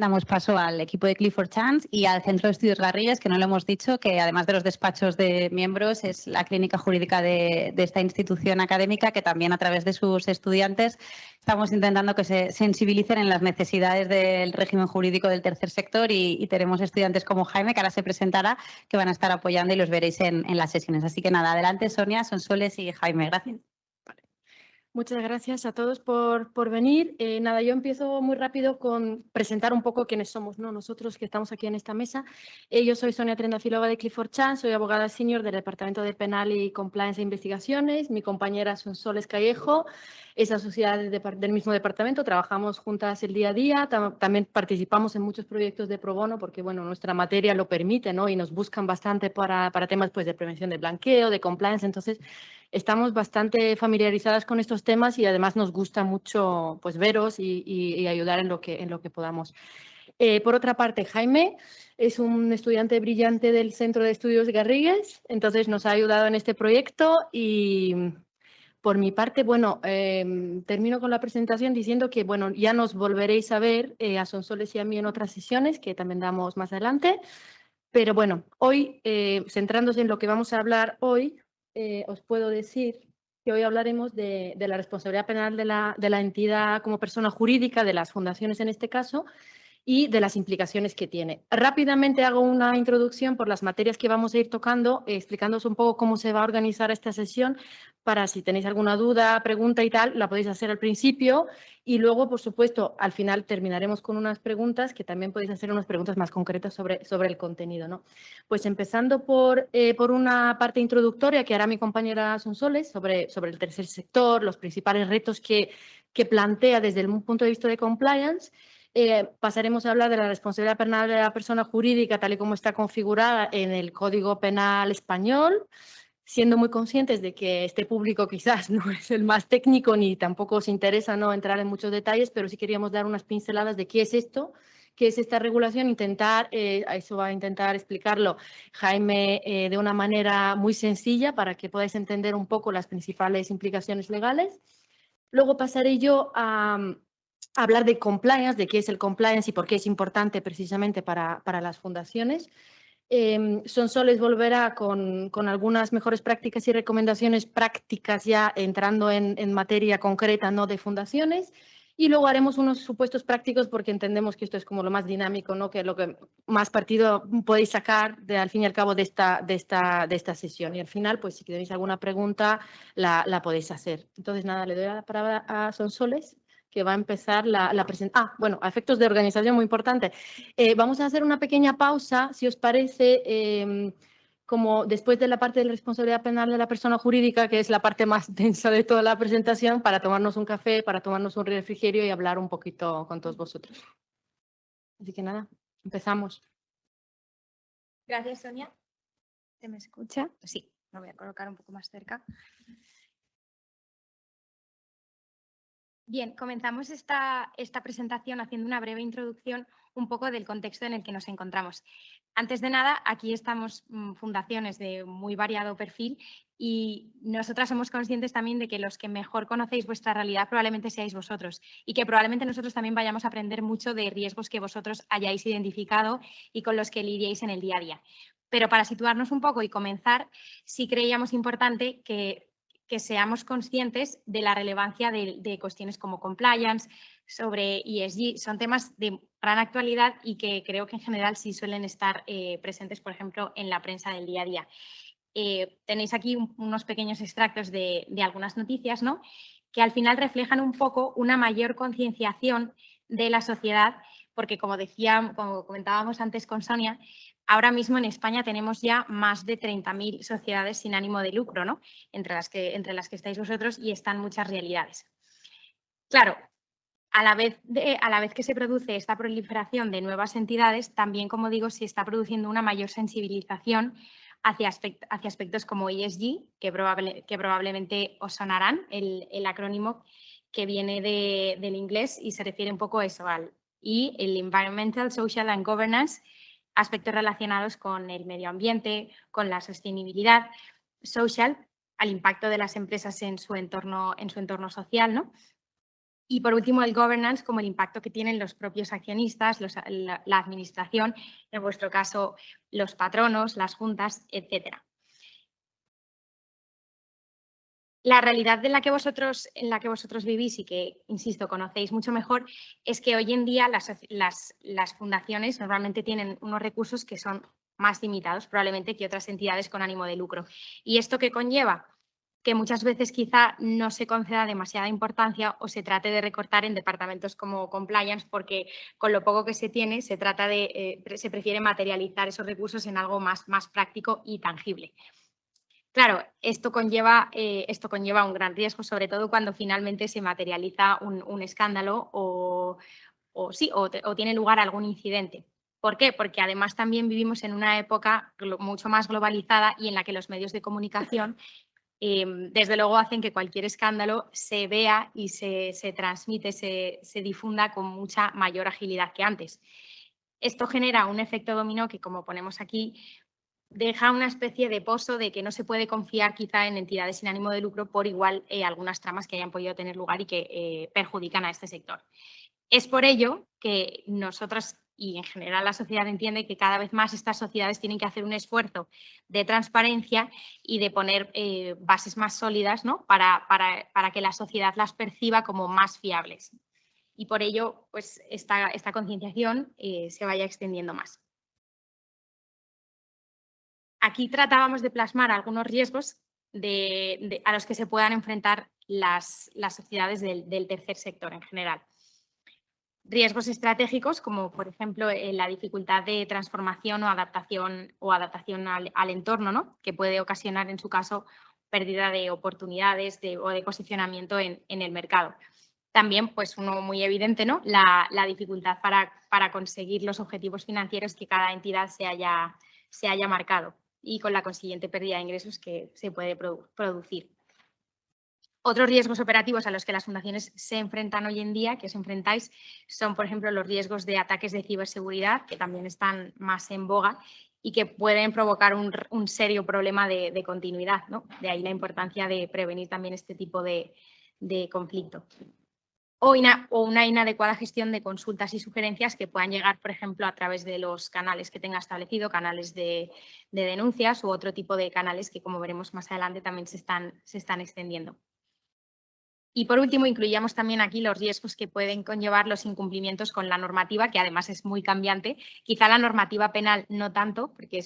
damos paso al equipo de Clifford Chance y al Centro de Estudios Garrigues, que no lo hemos dicho, que además de los despachos de miembros es la clínica jurídica de esta institución académica, que también a través de sus estudiantes estamos intentando que se sensibilicen en las necesidades del régimen jurídico del tercer sector y tenemos estudiantes como Jaime, que ahora se presentará, que van a estar apoyando y los veréis en las sesiones. Así que nada, adelante Sonia, Sonsoles y Jaime. Gracias. Muchas gracias a todos por venir. Nada, yo empiezo muy rápido con presentar un poco quiénes somos, ¿no? Nosotros que estamos aquí en esta mesa. Yo soy Sonia Trendafilova de Clifford Chance, soy abogada senior del Departamento de Penal y Compliance e Investigaciones. Mi compañera Sonsoles Callejo es asociada del mismo departamento, trabajamos juntas el día a día, también participamos en muchos proyectos de pro bono porque, bueno, nuestra materia lo permite, ¿no? Y nos buscan bastante para temas pues, de prevención de blanqueo, de compliance, entonces estamos bastante familiarizadas con estos temas y además nos gusta mucho pues, veros y ayudar en lo que podamos. Por otra parte, Jaime es un estudiante brillante del Centro de Estudios Garrigues, entonces nos ha ayudado en este proyecto y por mi parte, bueno, termino con la presentación diciendo que, bueno, ya nos volveréis a ver a Sonsoles y a mí en otras sesiones que también damos más adelante, pero bueno, hoy, centrándose en lo que vamos a hablar hoy, os puedo decir que hoy hablaremos de la responsabilidad penal de la entidad como persona jurídica, de las fundaciones en este caso, y de las implicaciones que tiene. Rápidamente hago una introducción por las materias que vamos a ir tocando, explicándoos un poco cómo se va a organizar esta sesión, para si tenéis alguna duda, pregunta y tal, la podéis hacer al principio y luego, por supuesto, al final terminaremos con unas preguntas que también podéis hacer unas preguntas más concretas sobre el contenido, ¿no? Pues empezando por una parte introductoria que hará mi compañera Sonsoles sobre el tercer sector, los principales retos que plantea desde el punto de vista de compliance. Pasaremos a hablar de la responsabilidad penal de la persona jurídica tal y como está configurada en el Código Penal español, siendo muy conscientes de que este público quizás no es el más técnico ni tampoco os interesa no entrar en muchos detalles, pero sí queríamos dar unas pinceladas de qué es esto, qué es esta regulación, eso va a intentar explicarlo Jaime de una manera muy sencilla para que podáis entender un poco las principales implicaciones legales. Luego pasaré yo a hablar de compliance, de qué es el compliance y por qué es importante precisamente para las fundaciones. Sonsoles volverá con algunas mejores prácticas y recomendaciones prácticas ya entrando en materia concreta, no de fundaciones. Y luego haremos unos supuestos prácticos porque entendemos que esto es como lo más dinámico, ¿no? Que es lo que más partido podéis sacar al fin y al cabo de esta sesión. Y al final, pues si tenéis alguna pregunta, la podéis hacer. Entonces, nada, le doy la palabra a Sonsoles, que va a empezar la presentación. Bueno, a efectos de organización, muy importante. Vamos a hacer una pequeña pausa, si os parece, como después de la parte de la responsabilidad penal de la persona jurídica, que es la parte más densa de toda la presentación, para tomarnos un café, para tomarnos un refrigerio y hablar un poquito con todos vosotros. Así que nada, empezamos. Gracias, Sonia. ¿Se me escucha? Sí, me voy a colocar un poco más cerca. Bien, comenzamos esta presentación haciendo una breve introducción un poco del contexto en el que nos encontramos. Antes de nada, aquí estamos fundaciones de muy variado perfil y nosotras somos conscientes también de que los que mejor conocéis vuestra realidad probablemente seáis vosotros y que probablemente nosotros también vayamos a aprender mucho de riesgos que vosotros hayáis identificado y con los que lidiéis en el día a día. Pero para situarnos un poco y comenzar, sí creíamos importante que seamos conscientes de la relevancia de cuestiones como compliance, sobre ESG. Son temas de gran actualidad y que creo que en general sí suelen estar presentes, por ejemplo, en la prensa del día a día. Tenéis aquí unos pequeños extractos de algunas noticias, ¿no? Que al final reflejan un poco una mayor concienciación de la sociedad, porque como comentábamos antes con Sonia, ahora mismo en España tenemos ya más de 30.000 sociedades sin ánimo de lucro, ¿no? Entre las que estáis vosotros y están muchas realidades. Claro, a la vez que se produce esta proliferación de nuevas entidades, también, como digo, se está produciendo una mayor sensibilización hacia aspectos como ESG, que probablemente os sonarán, el acrónimo que viene del inglés y se refiere un poco a eso, el Environmental, Social and Governance, aspectos relacionados con el medio ambiente, con la sostenibilidad, social, al impacto de las empresas en su entorno social, ¿no? Y por último, el governance, como el impacto que tienen los propios accionistas, la administración, en vuestro caso, los patronos, las juntas, etcétera. La realidad en la que vosotros vivís y que, insisto, conocéis mucho mejor, es que hoy en día las fundaciones normalmente tienen unos recursos que son más limitados probablemente que otras entidades con ánimo de lucro. ¿Y esto qué conlleva? Que muchas veces quizá no se conceda demasiada importancia o se trate de recortar en departamentos como compliance porque con lo poco que se tiene se prefiere materializar esos recursos en algo más práctico y tangible. Claro, esto conlleva un gran riesgo, sobre todo cuando finalmente se materializa un escándalo o tiene lugar algún incidente. ¿Por qué? Porque además también vivimos en una época mucho más globalizada y en la que los medios de comunicación desde luego hacen que cualquier escándalo se vea y se transmite, se difunda con mucha mayor agilidad que antes. Esto genera un efecto dominó que, como ponemos aquí, deja una especie de pozo de que no se puede confiar quizá en entidades sin ánimo de lucro por igual algunas tramas que hayan podido tener lugar y que perjudican a este sector. Es por ello que nosotras y en general la sociedad entiende que cada vez más estas sociedades tienen que hacer un esfuerzo de transparencia y de poner bases más sólidas, ¿no? para que la sociedad las perciba como más fiables. Y por ello, pues, esta concienciación se vaya extendiendo más. Aquí tratábamos de plasmar algunos riesgos a los que se puedan enfrentar las sociedades del tercer sector en general. Riesgos estratégicos, como por ejemplo la dificultad de transformación o adaptación al entorno, ¿no? Que puede ocasionar en su caso pérdida de oportunidades o de posicionamiento en el mercado. También, pues uno muy evidente, ¿no? La dificultad para conseguir los objetivos financieros que cada entidad se haya marcado y con la consiguiente pérdida de ingresos que se puede producir. Otros riesgos operativos a los que las fundaciones se enfrentan hoy en día, que os enfrentáis, son, por ejemplo, los riesgos de ataques de ciberseguridad, que también están más en boga y que pueden provocar un serio problema de continuidad, ¿no? De ahí la importancia de prevenir también este tipo de conflicto. O una inadecuada gestión de consultas y sugerencias que puedan llegar, por ejemplo, a través de los canales que tenga establecido, canales de denuncias u otro tipo de canales que, como veremos más adelante, también se están extendiendo. Y por último, incluíamos también aquí los riesgos que pueden conllevar los incumplimientos con la normativa, que además es muy cambiante. Quizá la normativa penal no tanto, porque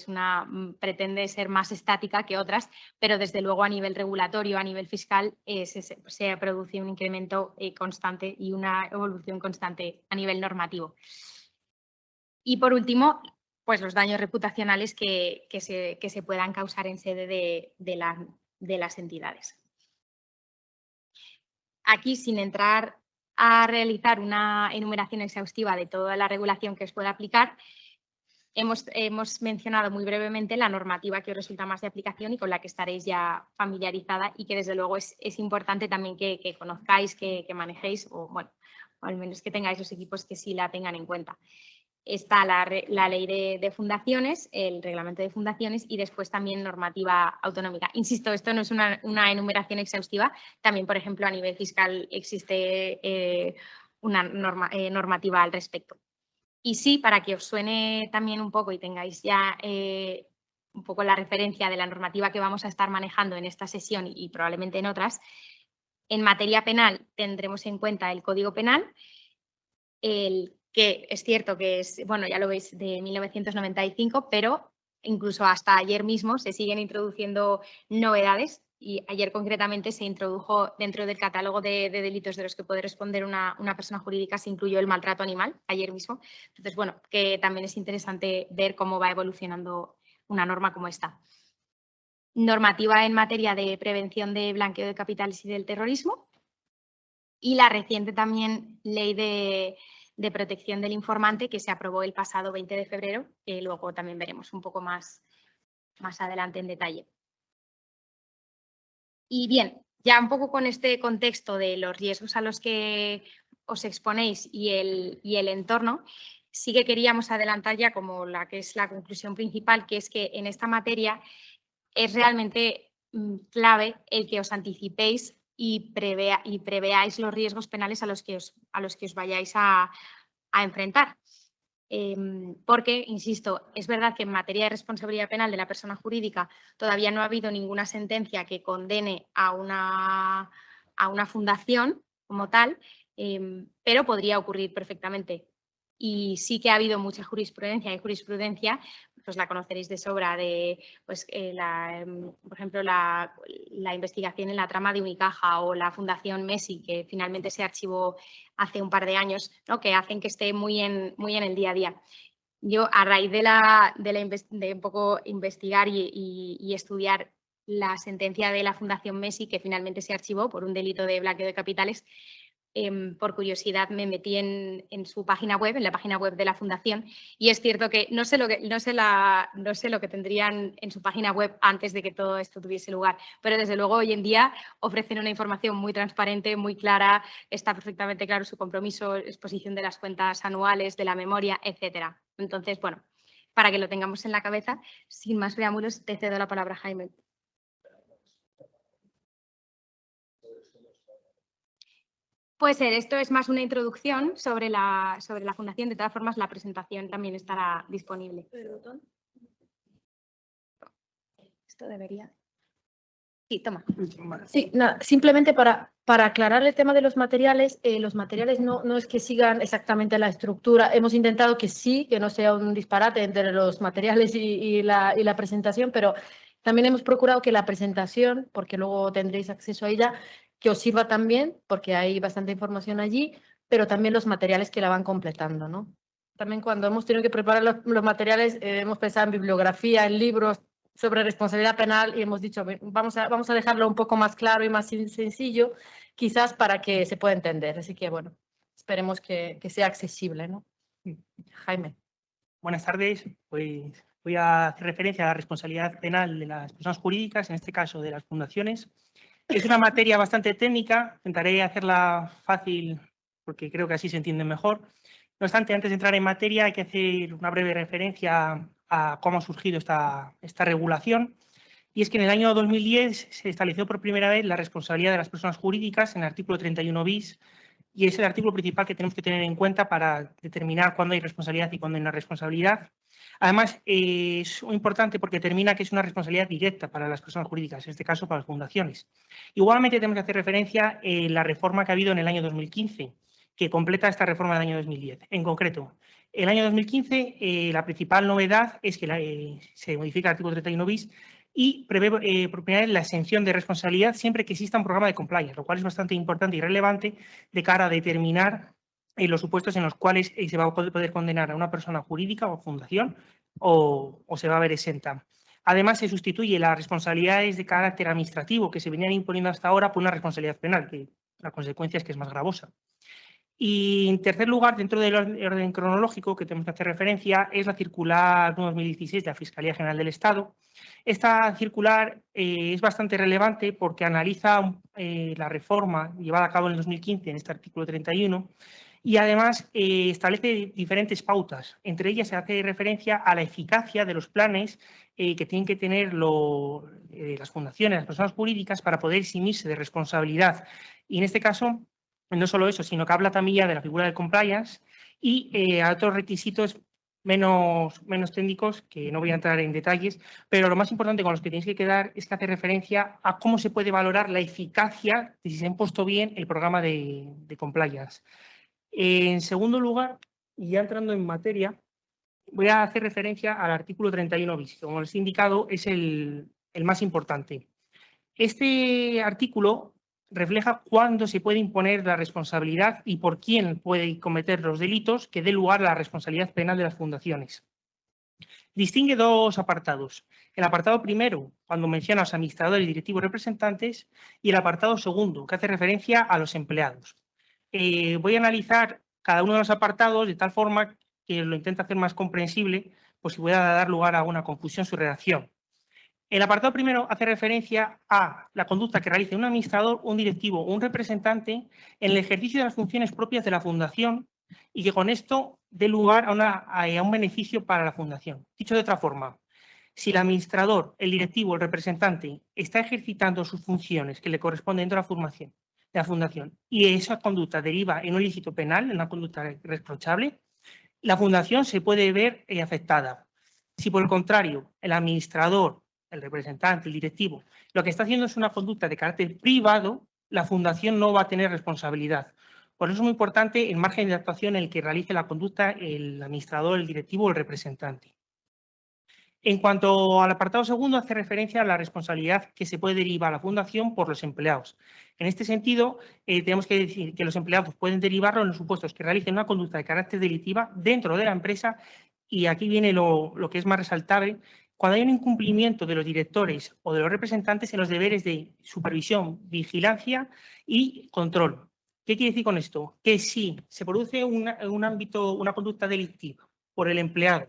pretende ser más estática que otras, pero desde luego a nivel regulatorio, a nivel fiscal, se produce un incremento constante y una evolución constante a nivel normativo. Y por último, pues los daños reputacionales que se puedan causar en sede de las entidades. Aquí, sin entrar a realizar una enumeración exhaustiva de toda la regulación que os pueda aplicar, hemos mencionado muy brevemente la normativa que os resulta más de aplicación y con la que estaréis ya familiarizada y que desde luego es importante también que conozcáis, que manejéis o, bueno, o al menos que tengáis los equipos que sí la tengan en cuenta. Está la ley de fundaciones, el reglamento de fundaciones y después también normativa autonómica. Insisto, esto no es una enumeración exhaustiva. También, por ejemplo, a nivel fiscal existe una normativa al respecto. Y sí, para que os suene también un poco y tengáis ya un poco la referencia de la normativa que vamos a estar manejando en esta sesión y probablemente en otras, en materia penal tendremos en cuenta el Código Penal, que es cierto que es, bueno, ya lo veis, de 1995, pero incluso hasta ayer mismo se siguen introduciendo novedades y ayer concretamente se introdujo dentro del catálogo de delitos de los que puede responder una persona jurídica, se incluyó el maltrato animal ayer mismo. Entonces, bueno, que también es interesante ver cómo va evolucionando una norma como esta. Normativa en materia de prevención de blanqueo de capitales y del terrorismo y la reciente también ley de protección del informante que se aprobó el pasado 20 de febrero, que luego también veremos un poco más adelante en detalle. Y bien, ya un poco con este contexto de los riesgos a los que os exponéis y el entorno, sí que queríamos adelantar ya como la que es la conclusión principal, que es que en esta materia es realmente clave el que os anticipéis y preveáis los riesgos penales a los que os vayáis a enfrentar. Porque, insisto, es verdad que en materia de responsabilidad penal de la persona jurídica todavía no ha habido ninguna sentencia que condene a una fundación como tal, pero podría ocurrir perfectamente. Y sí que ha habido mucha jurisprudencia. Hay jurisprudencia, pues la conoceréis de sobra, de, pues, por ejemplo, la investigación en la trama de Unicaja o la Fundación Messi, que finalmente se archivó hace un par de años, ¿no? Que hacen que esté muy en el día a día. Yo, a raíz de un poco investigar y estudiar la sentencia de la Fundación Messi, que finalmente se archivó por un delito de blanqueo de capitales, por curiosidad me metí en su página web, en la página web de la Fundación, y es cierto que no sé lo que tendrían en su página web antes de que todo esto tuviese lugar, pero desde luego hoy en día ofrecen una información muy transparente, muy clara, está perfectamente claro su compromiso, exposición de las cuentas anuales, de la memoria, etcétera. Entonces, bueno, para que lo tengamos en la cabeza, sin más preámbulos, te cedo la palabra, Jaime. Puede ser, esto es más una introducción sobre la Fundación. De todas formas, la presentación también estará disponible. Esto debería. Sí, toma. Sí, nada, simplemente para aclarar el tema de los materiales no es que sigan exactamente la estructura. Hemos intentado que sí, que no sea un disparate entre los materiales y la presentación, pero también hemos procurado que la presentación, porque luego tendréis acceso a ella, que os sirva también, porque hay bastante información allí, pero también los materiales que la van completando, ¿no? También cuando hemos tenido que preparar los materiales, hemos pensado en bibliografía, en libros sobre responsabilidad penal y hemos dicho, vamos a dejarlo un poco más claro y más sencillo, quizás para que se pueda entender. Así que, bueno, esperemos que sea accesible, ¿no? Jaime. Buenas tardes. Pues voy a hacer referencia a la responsabilidad penal de las personas jurídicas, en este caso de las fundaciones. Es una materia bastante técnica, intentaré hacerla fácil porque creo que así se entiende mejor. No obstante, antes de entrar en materia hay que hacer una breve referencia a cómo ha surgido esta regulación. Y es que en el año 2010 se estableció por primera vez la responsabilidad de las personas jurídicas en el artículo 31 bis, y es el artículo principal que tenemos que tener en cuenta para determinar cuándo hay responsabilidad y cuándo hay una responsabilidad. Además, es muy importante porque determina que es una responsabilidad directa para las personas jurídicas, en este caso para las fundaciones. Igualmente tenemos que hacer referencia a la reforma que ha habido en el año 2015, que completa esta reforma del año 2010. En concreto, el año 2015 la principal novedad es que se modifica el artículo 31 bis y prevé por primera vez la exención de responsabilidad siempre que exista un programa de compliance, lo cual es bastante importante y relevante de cara a determinar los supuestos en los cuales se va a poder condenar a una persona jurídica o fundación o se va a ver exenta. Además, se sustituye las responsabilidades de carácter administrativo que se venían imponiendo hasta ahora por una responsabilidad penal, que la consecuencia es que es más gravosa. Y en tercer lugar, dentro del orden cronológico que tenemos que hacer referencia, es la circular 2016 de la Fiscalía General del Estado. Esta circular es bastante relevante porque analiza la reforma llevada a cabo en el 2015 en este artículo 31 y además establece diferentes pautas. Entre ellas se hace referencia a la eficacia de los planes que tienen que tener las fundaciones, las personas jurídicas para poder eximirse de responsabilidad. Y en este caso, no solo eso, sino que habla también ya de la figura del compliance y a otros requisitos menos técnicos, que no voy a entrar en detalles, pero lo más importante con los que tenéis que quedar es que hace referencia a cómo se puede valorar la eficacia de si se ha impuesto bien el programa de compliance. En segundo lugar, y ya entrando en materia, voy a hacer referencia al artículo 31 bis, que como les he indicado es el más importante. Este artículo refleja cuándo se puede imponer la responsabilidad y por quién puede cometer los delitos que dé lugar a la responsabilidad penal de las fundaciones. Distingue dos apartados. El apartado primero, cuando menciona a los administradores, directivos, representantes, y el apartado segundo, que hace referencia a los empleados. Voy a analizar cada uno de los apartados de tal forma que lo intento hacer más comprensible, pues si pueda dar lugar a una confusión su redacción. El apartado primero hace referencia a la conducta que realice un administrador, un directivo o un representante en el ejercicio de las funciones propias de la fundación y que con esto dé lugar a un beneficio para la fundación. Dicho de otra forma, Si el administrador, el directivo, el representante está ejercitando sus funciones que le corresponden dentro de la fundación y esa conducta deriva en un ilícito penal, en una conducta reprochable, la fundación se puede ver afectada. Si por el contrario el administrador, el representante, el directivo, lo que está haciendo es una conducta de carácter privado, la fundación no va a tener responsabilidad. Por eso es muy importante el margen de actuación en el que realice la conducta el administrador, el directivo o el representante. En cuanto al apartado segundo, hace referencia a la responsabilidad que se puede derivar a la fundación por los empleados. En este sentido, tenemos que decir que los empleados pueden derivarlo en los supuestos que realicen una conducta de carácter delictiva dentro de la empresa y aquí viene lo que es más resaltable, cuando hay un incumplimiento de los directores o de los representantes en los deberes de supervisión, vigilancia y control. ¿Qué quiere decir con esto? Que si se produce una conducta delictiva por el empleado,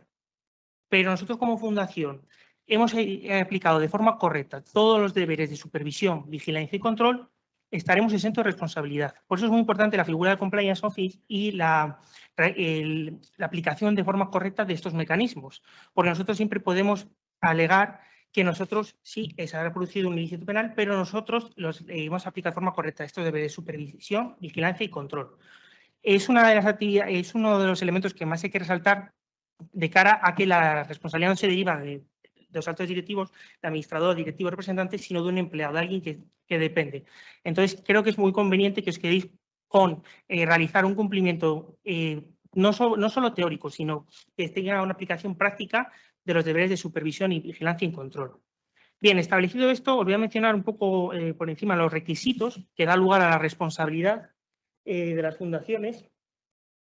pero nosotros como fundación hemos aplicado de forma correcta todos los deberes de supervisión, vigilancia y control, estaremos exentos de responsabilidad. Por eso es muy importante la figura del Compliance Office y la aplicación de forma correcta de estos mecanismos, porque nosotros siempre podemos alegar que nosotros sí se ha producido un ilícito penal, pero nosotros los hemos aplicado de forma correcta estos deberes de supervisión, vigilancia y control. Es una de las actividades, es uno de los elementos que más hay que resaltar de cara a que la responsabilidad no se deriva de los altos directivos, de administrador, directivo, representante, sino de un empleado, de alguien que depende. Entonces, creo que es muy conveniente que os quedéis con realizar un cumplimiento no solo teórico, sino que tenga una aplicación práctica de los deberes de supervisión y vigilancia y control. Bien, establecido esto, os voy a mencionar un poco por encima los requisitos que da lugar a la responsabilidad de las fundaciones.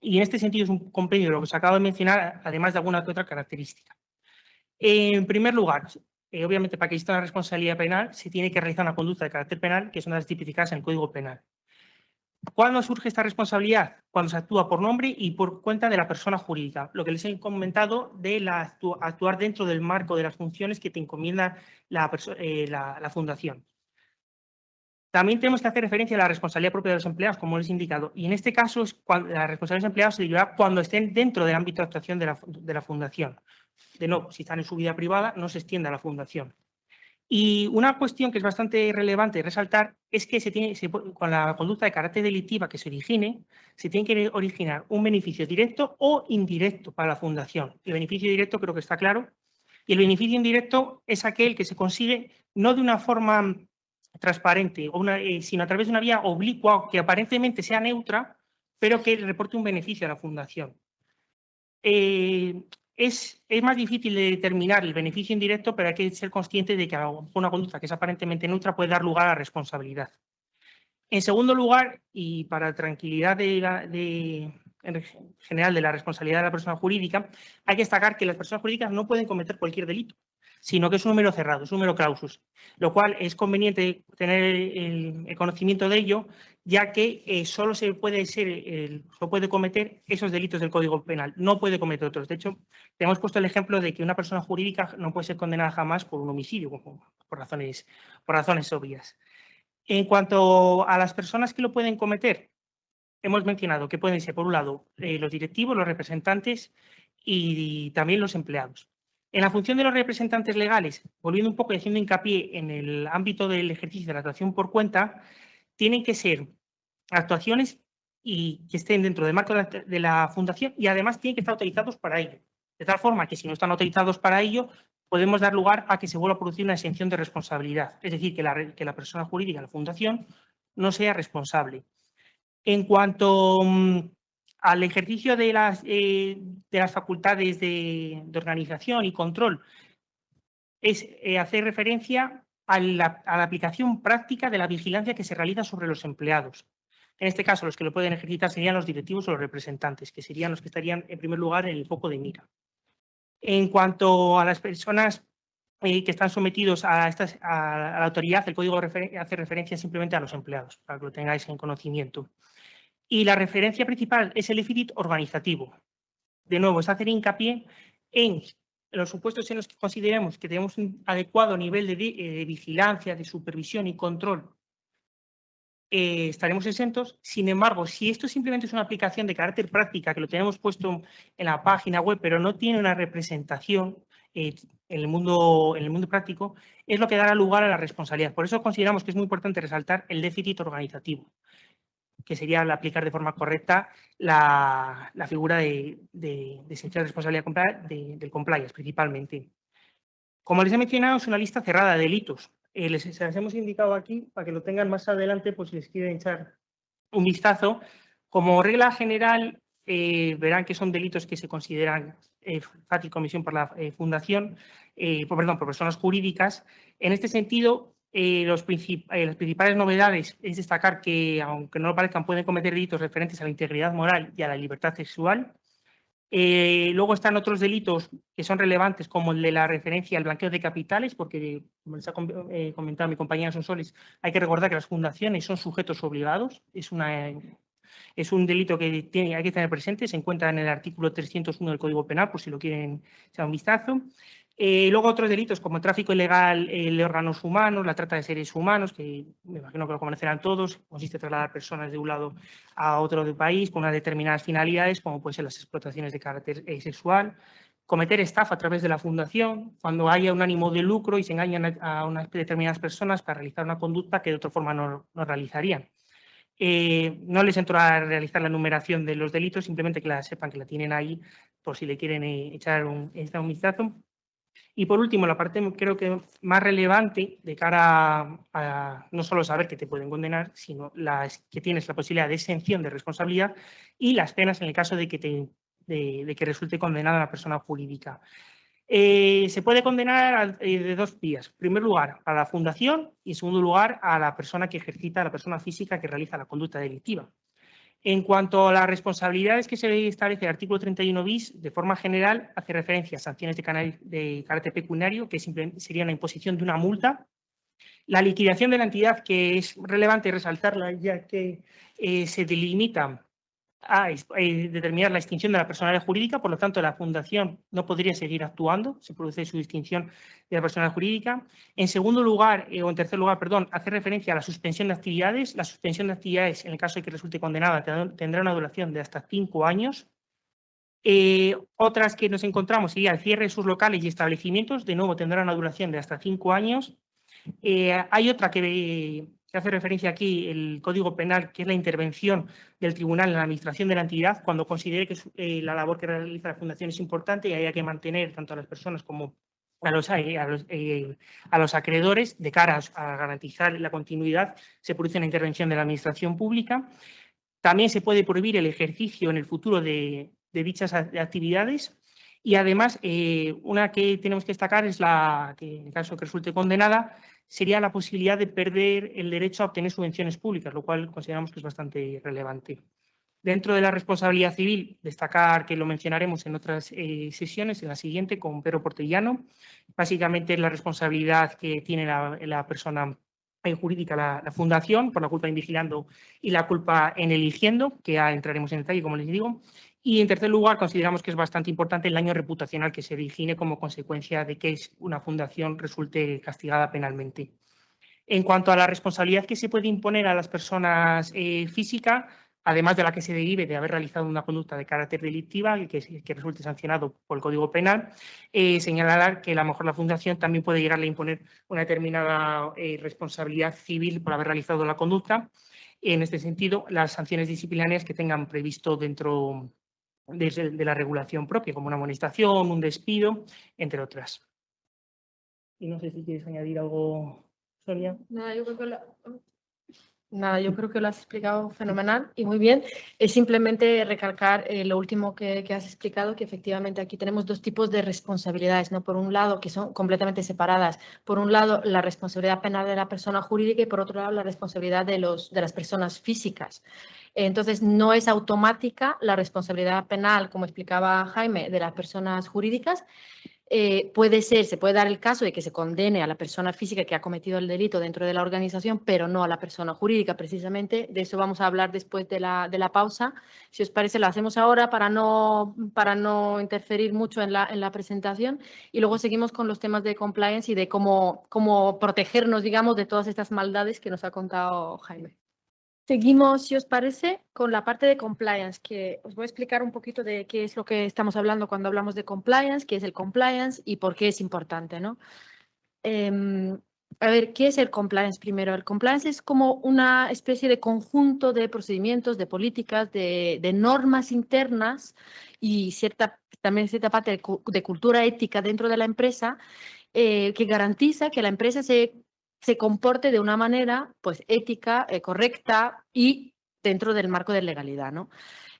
Y en este sentido es un compendio de lo que os acabo de mencionar, además de alguna que otra característica. En primer lugar, obviamente para que exista una responsabilidad penal se tiene que realizar una conducta de carácter penal, que son las tipificadas en el Código Penal. ¿Cuándo surge esta responsabilidad? Cuando se actúa por nombre y por cuenta de la persona jurídica. Lo que les he comentado de actuar dentro del marco de las funciones que te encomienda la fundación. También tenemos que hacer referencia a la responsabilidad propia de los empleados, como les he indicado. Y en este caso, la responsabilidad de los empleados se derivará cuando estén dentro del ámbito de actuación de la fundación. De nuevo, si están en su vida privada, no se extienda a la fundación. Y una cuestión que es bastante relevante resaltar es que con la conducta de carácter delictiva que se origine, se tiene que originar un beneficio directo o indirecto para la fundación. El beneficio directo creo que está claro. Y el beneficio indirecto es aquel que se consigue no de una forma transparente, sino a través de una vía oblicua que aparentemente sea neutra, pero que reporte un beneficio a la fundación. Es más difícil de determinar el beneficio indirecto, pero hay que ser consciente de que una conducta que es aparentemente neutra puede dar lugar a responsabilidad. En segundo lugar, y para tranquilidad en general de la responsabilidad de la persona jurídica, hay que destacar que las personas jurídicas no pueden cometer cualquier delito, sino que es un número cerrado, es un número clausus, lo cual es conveniente tener el conocimiento de ello, ya que solo se puede cometer esos delitos del Código Penal, no puede cometer otros. De hecho, tenemos puesto el ejemplo de que una persona jurídica no puede ser condenada jamás por un homicidio, por razones obvias. En cuanto a las personas que lo pueden cometer, hemos mencionado que pueden ser, por un lado, los directivos, los representantes y también los empleados. En la función de los representantes legales, volviendo un poco y haciendo hincapié en el ámbito del ejercicio de la actuación por cuenta, tienen que ser actuaciones y que estén dentro del marco de la fundación y además tienen que estar autorizados para ello. De tal forma que si no están autorizados para ello, podemos dar lugar a que se vuelva a producir una exención de responsabilidad. Es decir, que la persona jurídica, la fundación, no sea responsable. En cuanto al ejercicio de las facultades de organización y control, es hacer referencia a la aplicación práctica de la vigilancia que se realiza sobre los empleados. En este caso, los que lo pueden ejercitar serían los directivos o los representantes, que serían los que estarían en primer lugar en el foco de mira. En cuanto a las personas que están sometidos a la autoridad, el código hace referencia simplemente a los empleados, para que lo tengáis en conocimiento. Y la referencia principal es el déficit organizativo. De nuevo, es hacer hincapié en los supuestos en los que consideremos que tenemos un adecuado nivel de vigilancia, de supervisión y control, estaremos exentos. Sin embargo, si esto simplemente es una aplicación de carácter práctica, que lo tenemos puesto en la página web, pero no tiene una representación en el mundo práctico, es lo que dará lugar a la responsabilidad. Por eso consideramos que es muy importante resaltar el déficit organizativo, que sería aplicar de forma correcta la figura de esencial responsabilidad del compliance, principalmente. Como les he mencionado, es una lista cerrada de delitos. Se las hemos indicado aquí para que lo tengan más adelante, pues si les quieren echar un vistazo. Como regla general, verán que son delitos que se consideran fácil comisión por la fundación, por personas jurídicas. En este sentido, las principales novedades es destacar que, aunque no lo parezcan, pueden cometer delitos referentes a la integridad moral y a la libertad sexual. Luego están otros delitos que son relevantes, como el de la referencia al blanqueo de capitales, porque, como les ha comentado mi compañera Sonsoles, hay que recordar que las fundaciones son sujetos obligados. Es un delito que hay que tener presente, se encuentra en el artículo 301 del Código Penal, por si lo quieren echar un vistazo. Luego otros delitos como el tráfico ilegal de órganos humanos, la trata de seres humanos, que me imagino que lo conocerán todos, consiste en trasladar personas de un lado a otro del país con unas determinadas finalidades, como pueden ser las explotaciones de carácter sexual, cometer estafa a través de la fundación, cuando haya un ánimo de lucro y se engañan a unas determinadas personas para realizar una conducta que de otra forma no realizarían. No les entro a realizar la enumeración de los delitos, simplemente que sepan que la tienen ahí por si le quieren echar un vistazo. Y por último, la parte creo que más relevante de cara a no solo saber que te pueden condenar, sino que tienes la posibilidad de exención de responsabilidad y las penas en el caso de que resulte condenada una persona jurídica. Se puede condenar de dos vías. En primer lugar, a la fundación y en segundo lugar, a la persona que ejercita, a la persona física que realiza la conducta delictiva. En cuanto a las responsabilidades que se establece el artículo 31 bis, de forma general hace referencia a sanciones de carácter pecuniario, que sería una imposición de una multa. La liquidación de la entidad, que es relevante resaltarla, ya que se delimita a determinar la extinción de la personalidad jurídica, por lo tanto la fundación no podría seguir actuando, se produce su extinción de la personalidad jurídica. En segundo lugar, o en tercer lugar, perdón, hace referencia a la suspensión de actividades. La suspensión de actividades, en el caso de que resulte condenada, tendrá una duración de hasta 5 años. Otras que nos encontramos sería el cierre de sus locales y establecimientos, de nuevo tendrá una duración de hasta 5 años. Hay otra que hace referencia aquí, el Código Penal, que es la intervención del tribunal en la administración de la entidad, cuando considere que la labor que realiza la fundación es importante y haya que mantener tanto a las personas como a los acreedores de cara a garantizar la continuidad, se produce una intervención de la administración pública. También se puede prohibir el ejercicio en el futuro de dichas actividades. Y además, una que tenemos que destacar es la que, en caso que resulte condenada, sería la posibilidad de perder el derecho a obtener subvenciones públicas, lo cual consideramos que es bastante relevante. Dentro de la responsabilidad civil, destacar que lo mencionaremos en otras sesiones, en la siguiente con Pedro Portellano. Básicamente es la responsabilidad que tiene la persona jurídica, la fundación, por la culpa en vigilando y la culpa en eligiendo, que ya entraremos en detalle, como les digo. Y en tercer lugar, consideramos que es bastante importante el daño reputacional que se origine como consecuencia de que una fundación resulte castigada penalmente. En cuanto a la responsabilidad que se puede imponer a las personas físicas, además de la que se derive de haber realizado una conducta de carácter delictiva y que resulte sancionado por el Código Penal, señalar que a lo mejor la fundación también puede llegarle a imponer una determinada responsabilidad civil por haber realizado la conducta. En este sentido, las sanciones disciplinarias que tengan previsto dentro de la regulación propia, como una amonestación, un despido, entre otras. Y no sé si quieres añadir algo, Sonia. Nada, yo creo que lo has explicado fenomenal y muy bien. Es simplemente recalcar lo último que has explicado, que efectivamente aquí tenemos dos tipos de responsabilidades, ¿no? Por un lado, que son completamente separadas. Por un lado, la responsabilidad penal de la persona jurídica y por otro lado, la responsabilidad de las personas físicas. Entonces, no es automática la responsabilidad penal, como explicaba Jaime, de las personas jurídicas. Se puede dar el caso de que se condene a la persona física que ha cometido el delito dentro de la organización, pero no a la persona jurídica. Precisamente de eso vamos a hablar después de la pausa. Si os parece, lo hacemos ahora para no interferir mucho en la presentación y luego seguimos con los temas de compliance y de cómo protegernos, digamos, de todas estas maldades que nos ha contado Jaime. Seguimos, si os parece, con la parte de compliance, que os voy a explicar un poquito de qué es lo que estamos hablando cuando hablamos de compliance, qué es el compliance y por qué es importante, ¿no? A ver, ¿qué es el compliance primero? El compliance es como una especie de conjunto de procedimientos, de políticas, de normas internas y también cierta parte de cultura ética dentro de la empresa que garantiza que la empresa se comporte de una manera pues, ética, correcta y dentro del marco de legalidad, ¿no?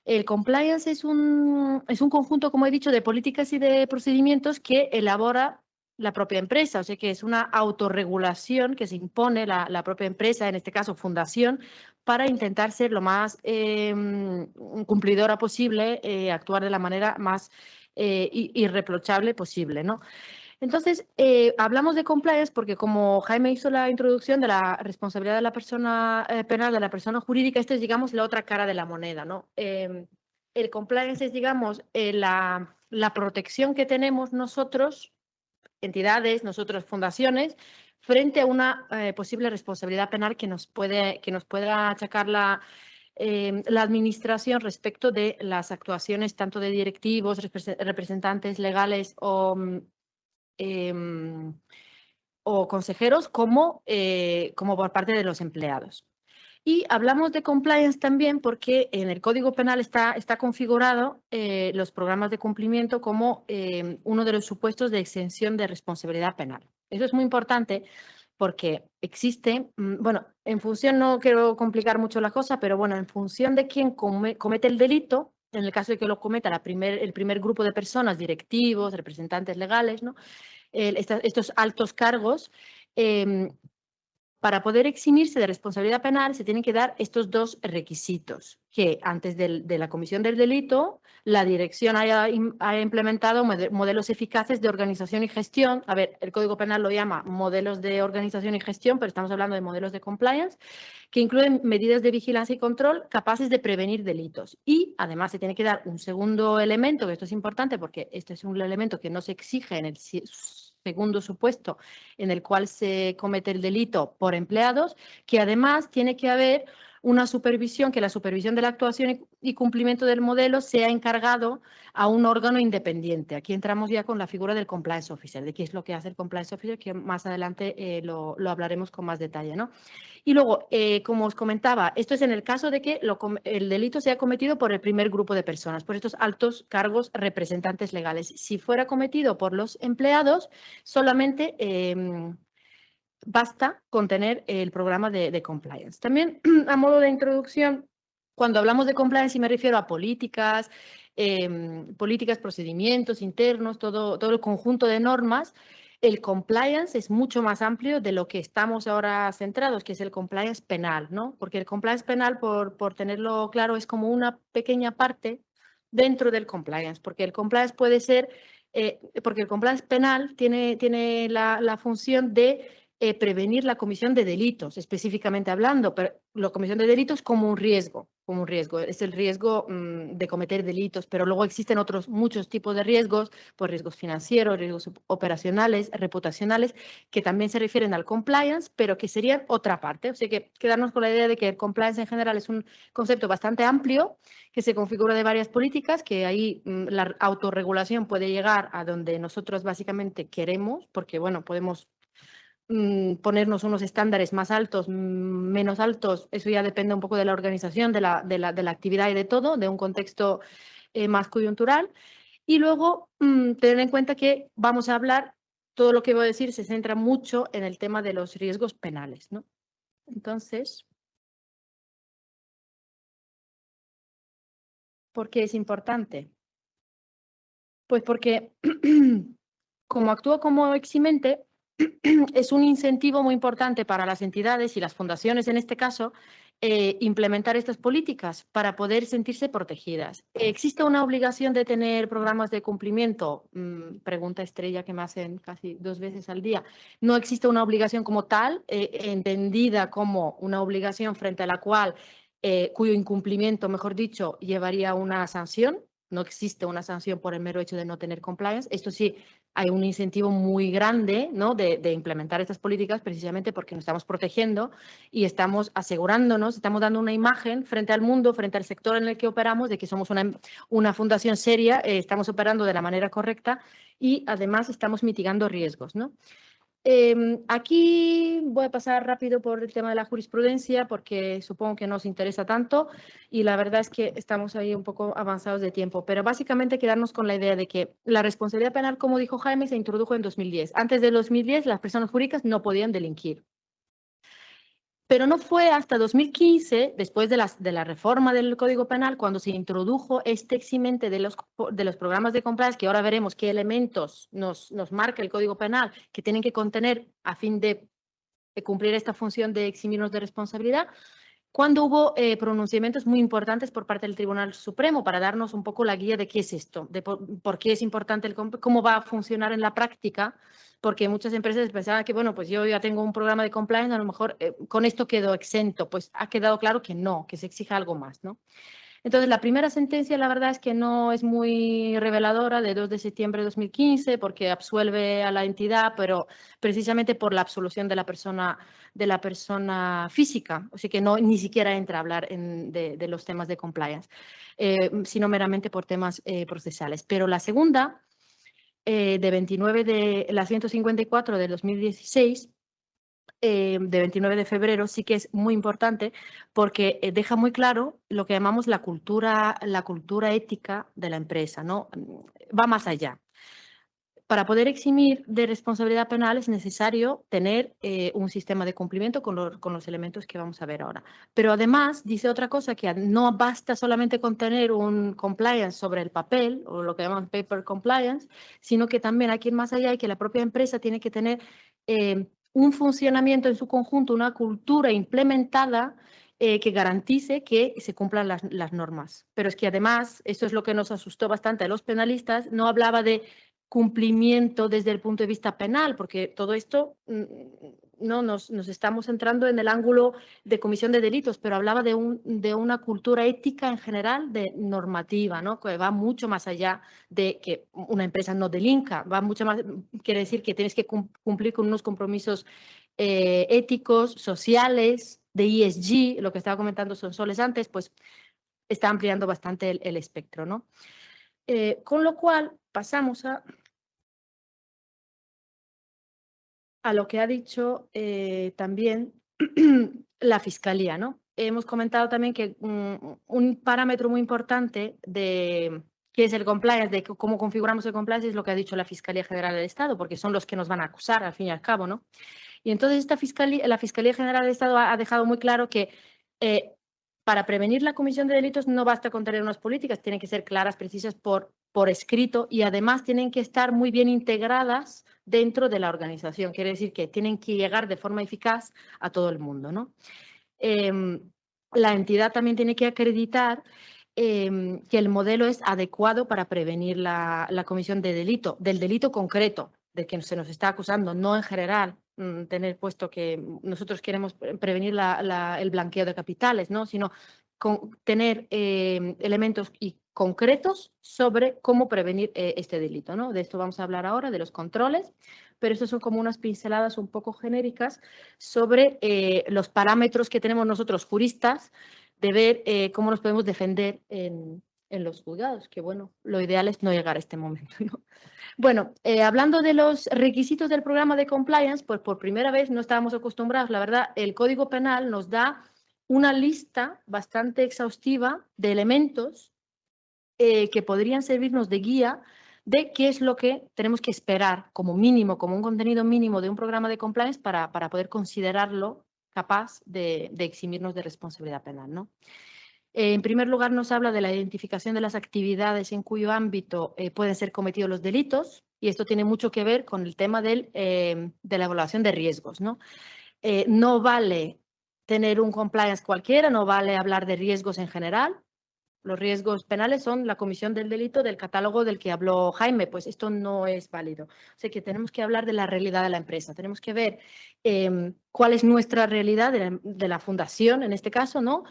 El compliance es un conjunto, como he dicho, de políticas y de procedimientos que elabora la propia empresa, o sea que es una autorregulación que se impone la propia empresa, en este caso fundación, para intentar ser lo más cumplidora posible, actuar de la manera más irreprochable posible, ¿no? Entonces, hablamos de compliance porque como Jaime hizo la introducción de la responsabilidad de la persona penal, de la persona jurídica, esta es, digamos, la otra cara de la moneda, ¿no? El compliance es, digamos, la protección que tenemos nosotros, entidades, nosotros fundaciones, frente a una posible responsabilidad penal que nos pueda achacar la administración respecto de las actuaciones tanto de directivos, representantes legales o consejeros como por parte de los empleados. Y hablamos de compliance también porque en el Código Penal está configurado los programas de cumplimiento como uno de los supuestos de exención de responsabilidad penal. Eso es muy importante porque existe, bueno, en función, no quiero complicar mucho la cosa, pero bueno, en función de quién comete el delito, en el caso de que lo cometa el primer grupo de personas, directivos, representantes legales, ¿no? Estos altos cargos, para poder eximirse de responsabilidad penal se tienen que dar estos dos requisitos, que antes de la comisión del delito la dirección haya implementado modelos eficaces de organización y gestión. A ver, el Código Penal lo llama modelos de organización y gestión, pero estamos hablando de modelos de compliance, que incluyen medidas de vigilancia y control capaces de prevenir delitos. Y además se tiene que dar un segundo elemento, que esto es importante porque este es un elemento que no se exige en el segundo supuesto en el cual se comete el delito por empleados, que además tiene que haber una supervisión, que la supervisión de la actuación y cumplimiento del modelo sea encargado a un órgano independiente. Aquí entramos ya con la figura del compliance officer, de qué es lo que hace el compliance officer, que más adelante lo hablaremos con más detalle, ¿no? Y luego, como os comentaba, esto es en el caso de que el delito sea cometido por el primer grupo de personas, por estos altos cargos representantes legales. Si fuera cometido por los empleados, solamente basta con tener el programa de compliance. También, a modo de introducción, cuando hablamos de compliance, y me refiero a políticas, procedimientos internos, todo el conjunto de normas. El compliance es mucho más amplio de lo que estamos ahora centrados, que es el compliance penal, ¿no? Porque el compliance penal, por tenerlo claro, es como una pequeña parte dentro del compliance, porque el compliance puede ser, porque el compliance penal tiene la función de prevenir la comisión de delitos, específicamente hablando, pero la comisión de delitos como un riesgo, es el riesgo de cometer delitos, pero luego existen otros muchos tipos de riesgos, pues riesgos financieros, riesgos operacionales, reputacionales, que también se refieren al compliance, pero que serían otra parte. O sea que quedarnos con la idea de que el compliance en general es un concepto bastante amplio, que se configura de varias políticas, que ahí la autorregulación puede llegar a donde nosotros básicamente queremos, porque bueno, podemos ponernos unos estándares más altos, menos altos, eso ya depende un poco de la organización, de la actividad y de todo, de un contexto más coyuntural. Y luego tener en cuenta que vamos a hablar, todo lo que voy a decir se centra mucho en el tema de los riesgos penales, ¿no? Entonces, ¿por qué es importante? Pues porque como actúa como eximente, es un incentivo muy importante para las entidades y las fundaciones, en este caso, implementar estas políticas para poder sentirse protegidas. ¿Existe una obligación de tener programas de cumplimiento? Pregunta estrella que me hacen casi 2 veces al día. No existe una obligación como tal, entendida como una obligación frente a la cual, cuyo incumplimiento, mejor dicho, llevaría una sanción. No existe una sanción por el mero hecho de no tener compliance. Esto sí, hay un incentivo muy grande, ¿no?, de implementar estas políticas precisamente porque nos estamos protegiendo y estamos asegurándonos, estamos dando una imagen frente al mundo, frente al sector en el que operamos, de que somos una fundación seria, estamos operando de la manera correcta y además estamos mitigando riesgos, ¿no? Aquí voy a pasar rápido por el tema de la jurisprudencia porque supongo que no os interesa tanto y la verdad es que estamos ahí un poco avanzados de tiempo, pero básicamente quedarnos con la idea de que la responsabilidad penal, como dijo Jaime, se introdujo en 2010. Antes de 2010 las personas jurídicas no podían delinquir. Pero no fue hasta 2015, después de la reforma del Código Penal, cuando se introdujo este eximente de los programas de compliance, que ahora veremos qué elementos nos marca el Código Penal que tienen que contener a fin de cumplir esta función de eximirnos de responsabilidad, cuando hubo pronunciamientos muy importantes por parte del Tribunal Supremo para darnos un poco la guía de qué es esto, de por qué es importante, cómo va a funcionar en la práctica, porque muchas empresas pensaban que, bueno, pues yo ya tengo un programa de compliance, a lo mejor con esto quedo exento. Pues ha quedado claro que no, que se exija algo más, ¿no? Entonces, la primera sentencia, la verdad es que no es muy reveladora, de 2 de septiembre de 2015, porque absuelve a la entidad, pero precisamente por la absolución de la persona física, o sea que no ni siquiera entra a hablar de los temas de compliance, sino meramente por temas procesales. Pero la segunda, la 154 de 2016, de 29 de febrero, sí que es muy importante porque deja muy claro lo que llamamos la cultura ética de la empresa, ¿no? Va más allá. Para poder eximir de responsabilidad penal es necesario tener un sistema de cumplimiento con los elementos que vamos a ver ahora. Pero además dice otra cosa, que no basta solamente con tener un compliance sobre el papel, o lo que llaman paper compliance, sino que también hay que ir más allá y que la propia empresa tiene que tener un funcionamiento en su conjunto, una cultura implementada que garantice que se cumplan las normas. Pero es que además, esto es lo que nos asustó bastante a los penalistas, no hablaba de cumplimiento desde el punto de vista penal, porque todo esto no nos estamos entrando en el ángulo de comisión de delitos, pero hablaba de una cultura ética en general, de normativa, ¿no?, que va mucho más allá de que una empresa no delinca, va mucho más, quiere decir que tienes que cumplir con unos compromisos éticos, sociales, de ESG, lo que estaba comentando Sonsoles antes, pues está ampliando bastante el espectro, ¿no? Con lo cual pasamos a lo que ha dicho también la Fiscalía, ¿no? Hemos comentado también que un parámetro muy importante de qué es el compliance, de cómo configuramos el compliance, es lo que ha dicho la Fiscalía General del Estado, porque son los que nos van a acusar al fin y al cabo, ¿no? Y entonces la Fiscalía General del Estado ha dejado muy claro que para prevenir la comisión de delitos no basta con tener unas políticas, tienen que ser claras, precisas por escrito, y además tienen que estar muy bien integradas dentro de la organización. Quiere decir que tienen que llegar de forma eficaz a todo el mundo, ¿no? La entidad también tiene que acreditar que el modelo es adecuado para prevenir la comisión del delito concreto de que se nos está acusando, no en general. Tener puesto que nosotros queremos prevenir el blanqueo de capitales, ¿no?, sino tener elementos concretos sobre cómo prevenir este delito, ¿no? De esto vamos a hablar ahora, de los controles, pero estos son como unas pinceladas un poco genéricas sobre los parámetros que tenemos nosotros juristas de ver cómo nos podemos defender en los juzgados, que bueno, lo ideal es no llegar a este momento, ¿no? Bueno, hablando de los requisitos del programa de compliance, pues por primera vez no estábamos acostumbrados, la verdad, el Código Penal nos da una lista bastante exhaustiva de elementos que podrían servirnos de guía de qué es lo que tenemos que esperar como mínimo, como un contenido mínimo de un programa de compliance para poder considerarlo capaz de eximirnos de responsabilidad penal, ¿no? En primer lugar, nos habla de la identificación de las actividades en cuyo ámbito pueden ser cometidos los delitos, y esto tiene mucho que ver con el tema de la evaluación de riesgos, ¿no? No vale tener un compliance cualquiera, no vale hablar de riesgos en general, Los riesgos penales son la comisión del delito del catálogo del que habló Jaime. Pues esto no es válido. O sea que tenemos que hablar de la realidad de la empresa. Tenemos que ver cuál es nuestra realidad de la fundación, en este caso, ¿no?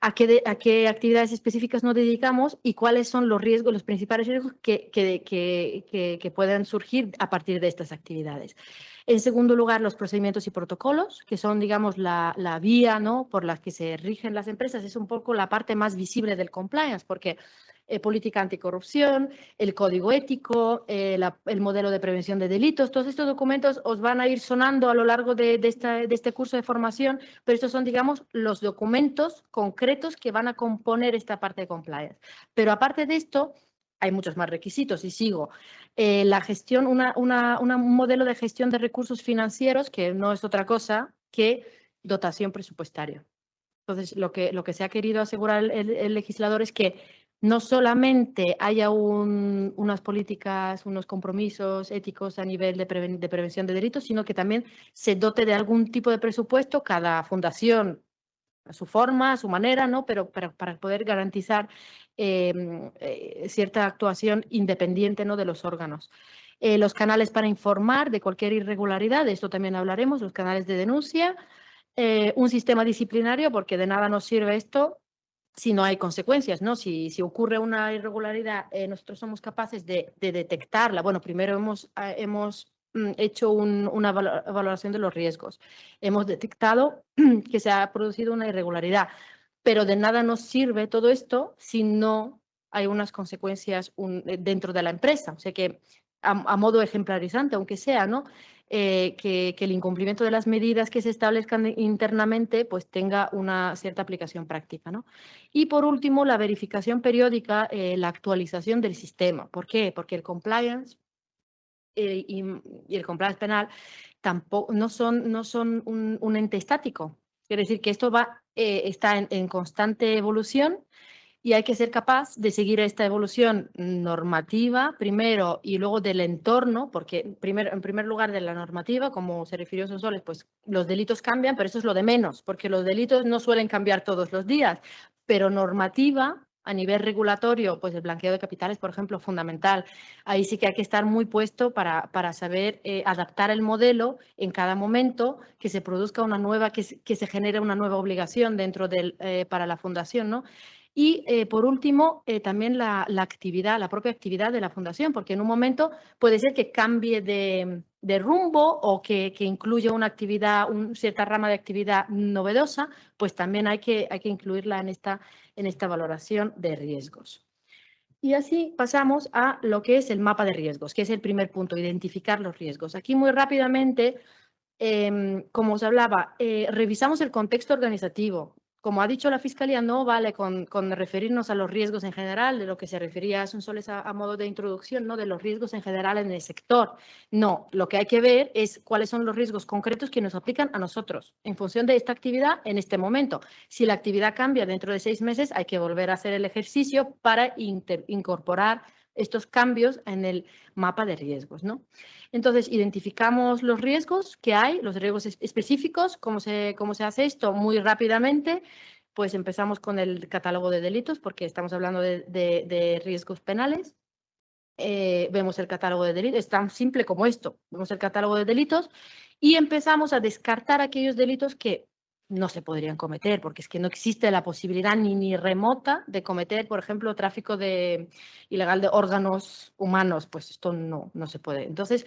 A qué actividades específicas nos dedicamos y cuáles son los riesgos, los principales riesgos que puedan surgir a partir de estas actividades. En segundo lugar, los procedimientos y protocolos, que son, digamos, la vía, ¿no?, por la que se rigen las empresas. Es un poco la parte más visible del compliance, porque política anticorrupción, el código ético, el modelo de prevención de delitos, todos estos documentos os van a ir sonando a lo largo de este curso de formación, pero estos son, digamos, los documentos concretos que van a componer esta parte de compliance. Pero aparte de esto, hay muchos más requisitos y sigo. La gestión, un modelo de gestión de recursos financieros que no es otra cosa que dotación presupuestaria. Entonces, lo que se ha querido asegurar el legislador es que no solamente haya unas políticas, unos compromisos éticos a nivel de prevención de delitos, sino que también se dote de algún tipo de presupuesto, cada fundación a su forma, a su manera, ¿no? Pero para poder garantizar cierta actuación independiente, ¿no?, de los órganos. Los canales para informar de cualquier irregularidad, de esto también hablaremos, los canales de denuncia, un sistema disciplinario, porque de nada nos sirve esto si no hay consecuencias, ¿no? Si ocurre una irregularidad, nosotros somos capaces de detectarla. Bueno, primero hemos hecho una valoración de los riesgos. Hemos detectado que se ha producido una irregularidad, pero de nada nos sirve todo esto si no hay unas consecuencias dentro de la empresa. O sea que a modo ejemplarizante, aunque sea, ¿no?, que el incumplimiento de las medidas que se establezcan internamente pues tenga una cierta aplicación práctica, ¿no? Y por último, la verificación periódica, la actualización del sistema. ¿Por qué? Porque el compliance y el compliance penal tampoco, no son un ente estático. Quiere decir que esto está en constante evolución y hay que ser capaz de seguir esta evolución normativa primero y luego del entorno, porque en primer lugar de la normativa, como se refirió Sonsoles, pues los delitos cambian, pero eso es lo de menos, porque los delitos no suelen cambiar todos los días, pero normativa a nivel regulatorio, pues el blanqueo de capitales, por ejemplo, fundamental. Ahí sí que hay que estar muy puesto para saber adaptar el modelo en cada momento, que se produzca una nueva, que se genere una nueva obligación dentro para la fundación, ¿no? Y por último, también la propia actividad de la fundación, porque en un momento puede ser que cambie de rumbo o que incluya una actividad, cierta rama de actividad novedosa, pues también hay que incluirla en esta valoración de riesgos. Y así pasamos a lo que es el mapa de riesgos, que es el primer punto, identificar los riesgos. Aquí muy rápidamente, como os hablaba, revisamos el contexto organizativo. Como ha dicho la Fiscalía, no vale con referirnos a los riesgos en general, de lo que se refería a Sonsoles a modo de introducción, ¿no?, de los riesgos en general en el sector. No, lo que hay que ver es cuáles son los riesgos concretos que nos aplican a nosotros en función de esta actividad en este momento. Si la actividad cambia dentro de 6 meses, hay que volver a hacer el ejercicio para incorporar estos cambios en el mapa de riesgos, ¿no? Entonces, identificamos los riesgos que hay, los riesgos específicos. ¿Cómo se hace esto? Muy rápidamente, pues empezamos con el catálogo de delitos, porque estamos hablando de riesgos penales. Vemos el catálogo de delitos, es tan simple como esto. Vemos el catálogo de delitos y empezamos a descartar aquellos delitos que no se podrían cometer, porque es que no existe la posibilidad ni remota de cometer, por ejemplo, tráfico ilegal de órganos humanos. Pues esto no se puede. Entonces,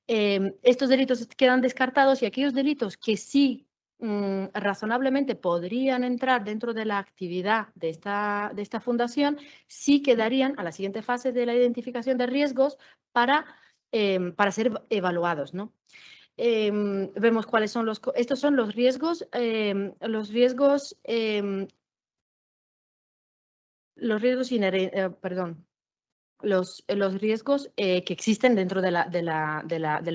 estos delitos quedan descartados y aquellos delitos que sí razonablemente podrían entrar dentro de la actividad de esta fundación, sí quedarían a la siguiente fase de la identificación de riesgos para ser evaluados, ¿no? Vemos cuáles son estos son los riesgos, los riesgos que existen dentro de la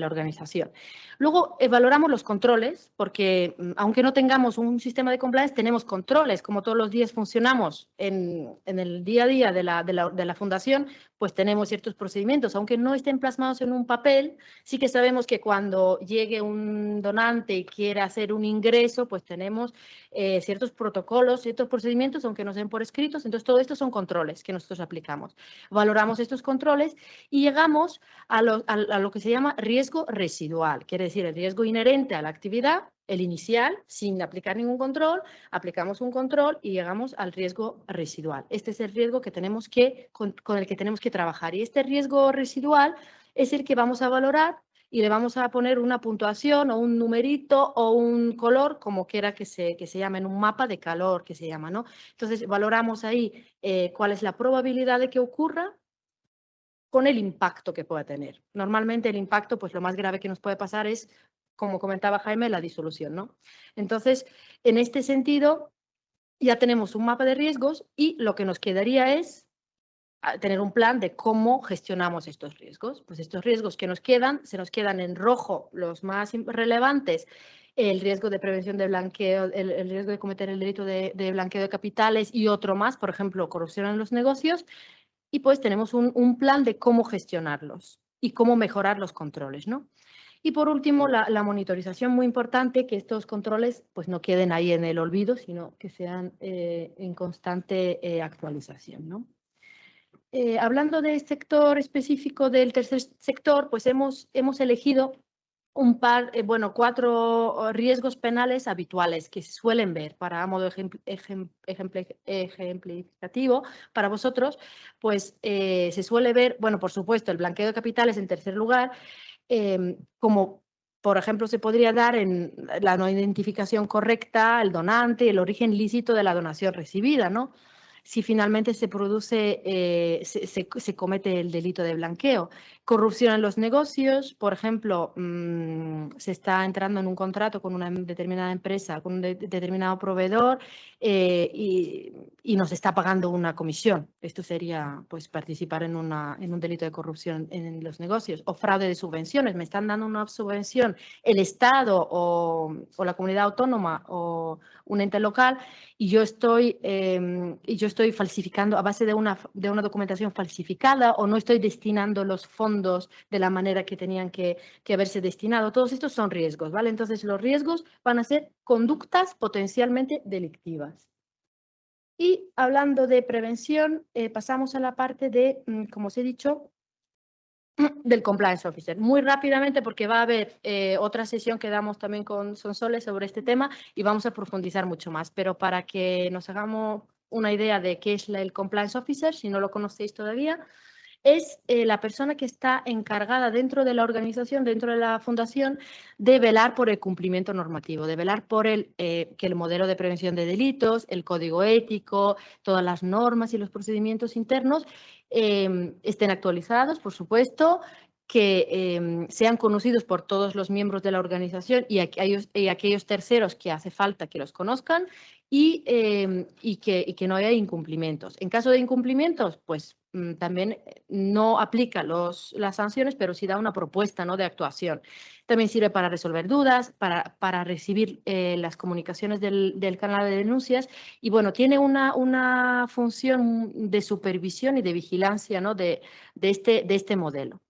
organización. Luego valoramos los controles, porque aunque no tengamos un sistema de compliance, tenemos controles. Como todos los días funcionamos en el día a día de la fundación, pues tenemos ciertos procedimientos, aunque no estén plasmados en un papel, sí que sabemos que cuando llegue un donante y quiera hacer un ingreso, pues tenemos ciertos protocolos, ciertos procedimientos, aunque no sean por escritos. Entonces, todo esto son controles que nosotros aplicamos. Valoramos estos controles y llegamos a lo que se llama riesgo residual, quiere decir el riesgo inherente a la actividad, el inicial, sin aplicar ningún control, aplicamos un control y llegamos al riesgo residual. Este es el riesgo que tenemos con el que tenemos que trabajar. Y este riesgo residual es el que vamos a valorar y le vamos a poner una puntuación o un numerito o un color, como quiera que se llame, en un mapa de calor que se llama, ¿no? Entonces, valoramos ahí cuál es la probabilidad de que ocurra con el impacto que pueda tener. Normalmente el impacto, pues lo más grave que nos puede pasar es, como comentaba Jaime, la disolución, ¿no? Entonces, en este sentido, ya tenemos un mapa de riesgos y lo que nos quedaría es tener un plan de cómo gestionamos estos riesgos. Pues estos riesgos que nos quedan, se nos quedan en rojo los más relevantes, el riesgo de prevención de blanqueo, el riesgo de cometer el delito de blanqueo de capitales y otro más, por ejemplo, corrupción en los negocios, y pues tenemos un plan de cómo gestionarlos y cómo mejorar los controles, ¿no? Y por último, la monitorización, muy importante, que estos controles pues no queden ahí en el olvido, sino que sean en constante actualización, ¿no? Hablando del sector específico del tercer sector, pues hemos elegido un par, 4 riesgos penales habituales que se suelen ver para modo ejemplificativo para vosotros, pues se suele ver, bueno, por supuesto, el blanqueo de capitales en tercer lugar, como por ejemplo se podría dar en la no identificación correcta, el donante y el origen lícito de la donación recibida, ¿no? Si finalmente se produce, se comete el delito de blanqueo. Corrupción en los negocios, por ejemplo, se está entrando en un contrato con una determinada empresa, con un determinado proveedor y nos está pagando una comisión. Esto sería pues, participar en un delito de corrupción en los negocios. O fraude de subvenciones, me están dando una subvención el Estado o la comunidad autónoma o un ente local y yo estoy falsificando a base de una documentación falsificada o no estoy destinando los fondos de la manera que tenían que haberse destinado. Todos estos son riesgos, ¿vale? Entonces, los riesgos van a ser conductas potencialmente delictivas. Y hablando de prevención, pasamos a la parte de, como os he dicho, del Compliance Officer. Muy rápidamente, porque va a haber otra sesión que damos también con Sonsoles sobre este tema y vamos a profundizar mucho más. Pero para que nos hagamos una idea de qué es el Compliance Officer, si no lo conocéis todavía, es la persona que está encargada dentro de la organización, dentro de la fundación, de velar por el cumplimiento normativo, de velar por que el modelo de prevención de delitos, el código ético, todas las normas y los procedimientos internos estén actualizados, por supuesto, que sean conocidos por todos los miembros de la organización y aquellos terceros que hace falta que los conozcan y que no haya incumplimientos. En caso de incumplimientos, pues también no aplica las sanciones, pero sí da una propuesta, ¿no?, de actuación. También sirve para resolver dudas, para recibir las comunicaciones del canal de denuncias y, bueno, tiene una función de supervisión y de vigilancia, ¿no?, de este modelo.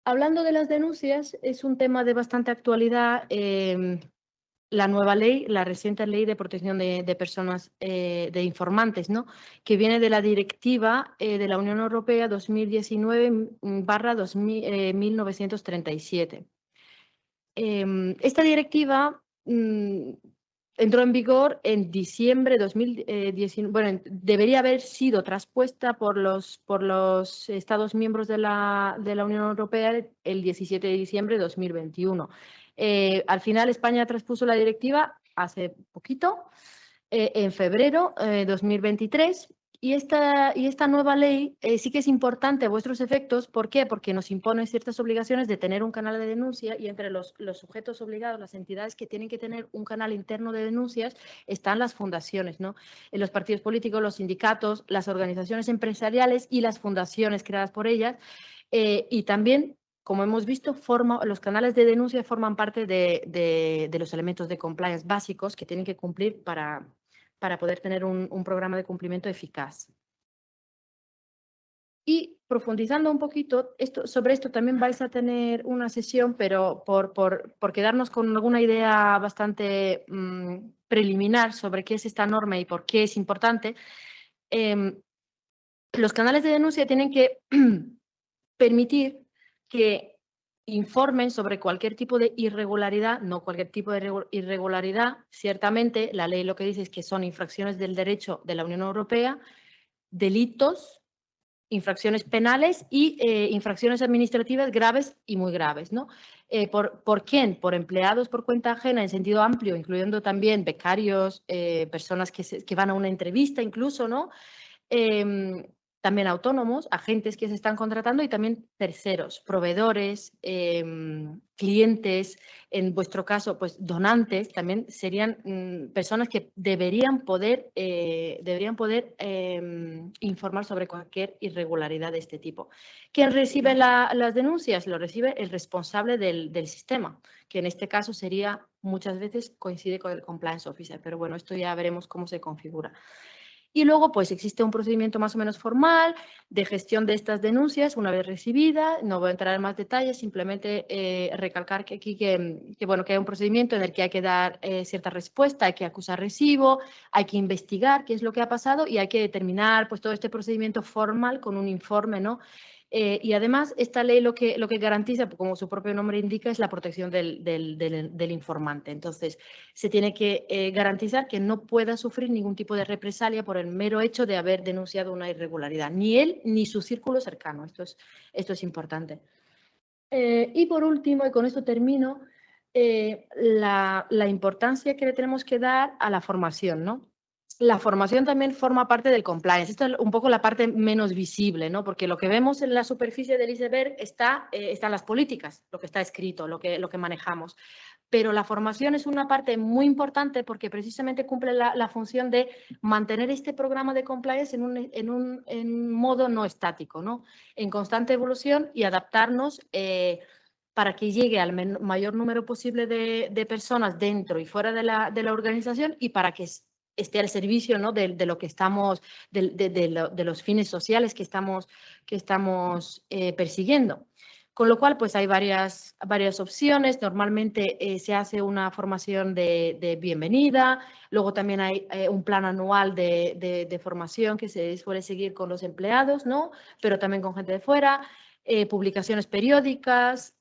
Hablando de las denuncias, es un tema de bastante actualidad. La nueva ley, la reciente ley de protección de personas, de informantes, ¿no?, que viene de la directiva de la Unión Europea 2019/1937. Esta directiva entró en vigor en diciembre de 2019. Bueno, debería haber sido traspuesta por los Estados miembros de la Unión Europea el 17 de diciembre de 2021. Al final, España traspuso la directiva hace poquito, en febrero de 2023. Y esta nueva ley sí que es importante a vuestros efectos. ¿Por qué? Porque nos impone ciertas obligaciones de tener un canal de denuncia y entre los sujetos obligados, las entidades que tienen que tener un canal interno de denuncias, están las fundaciones, ¿no? Los partidos políticos, los sindicatos, las organizaciones empresariales y las fundaciones creadas por ellas. Y también, como hemos visto, los canales de denuncia forman parte de los elementos de compliance básicos que tienen que cumplir para para poder tener un programa de cumplimiento eficaz. Y profundizando un poquito, sobre esto también vais a tener una sesión, pero por quedarnos con alguna idea bastante preliminar sobre qué es esta norma y por qué es importante, los canales de denuncia tienen que permitir que informen sobre cualquier tipo de irregularidad, no cualquier tipo de irregularidad. Ciertamente, la ley lo que dice es que son infracciones del derecho de la Unión Europea, delitos, infracciones penales y infracciones administrativas graves y muy graves, ¿no? ¿Por quién? Por empleados por cuenta ajena en sentido amplio, incluyendo también becarios, personas que van a una entrevista incluso, ¿no? También autónomos, agentes que se están contratando y también terceros, proveedores, clientes, en vuestro caso, pues donantes, también serían personas que deberían poder informar sobre cualquier irregularidad de este tipo. ¿Quién recibe las denuncias? Lo recibe el responsable del sistema, que en este caso sería, muchas veces coincide con el compliance officer, pero bueno, esto ya veremos cómo se configura. Y luego, pues existe un procedimiento más o menos formal de gestión de estas denuncias una vez recibidas. No voy a entrar en más detalles, simplemente recalcar que aquí bueno, que hay un procedimiento en el que hay que dar cierta respuesta, hay que acusar recibo, hay que investigar qué es lo que ha pasado y hay que determinar pues todo este procedimiento formal con un informe, ¿no? Y además, esta ley lo que garantiza, como su propio nombre indica, es la protección del informante. Entonces, se tiene que garantizar que no pueda sufrir ningún tipo de represalia por el mero hecho de haber denunciado una irregularidad, ni él ni su círculo cercano. Esto es importante. Y por último, y con esto termino, la importancia que le tenemos que dar a la formación, ¿no? La formación también forma parte del compliance. Esto es un poco la parte menos visible, ¿no? Porque lo que vemos en la superficie del iceberg están las políticas, lo que está escrito, lo que manejamos. Pero la formación es una parte muy importante porque precisamente cumple la función de mantener este programa de compliance en un modo no estático, ¿no? En constante evolución y adaptarnos para que llegue al mayor número posible de personas dentro y fuera de la organización y para que esté al servicio, ¿no? de lo que estamos, de los fines sociales que estamos persiguiendo. Con lo cual, pues hay varias opciones. Normalmente se hace una formación de bienvenida, luego también hay un plan anual de formación que se suele seguir con los empleados, ¿no? Pero también con gente de fuera. Publicaciones periódicas,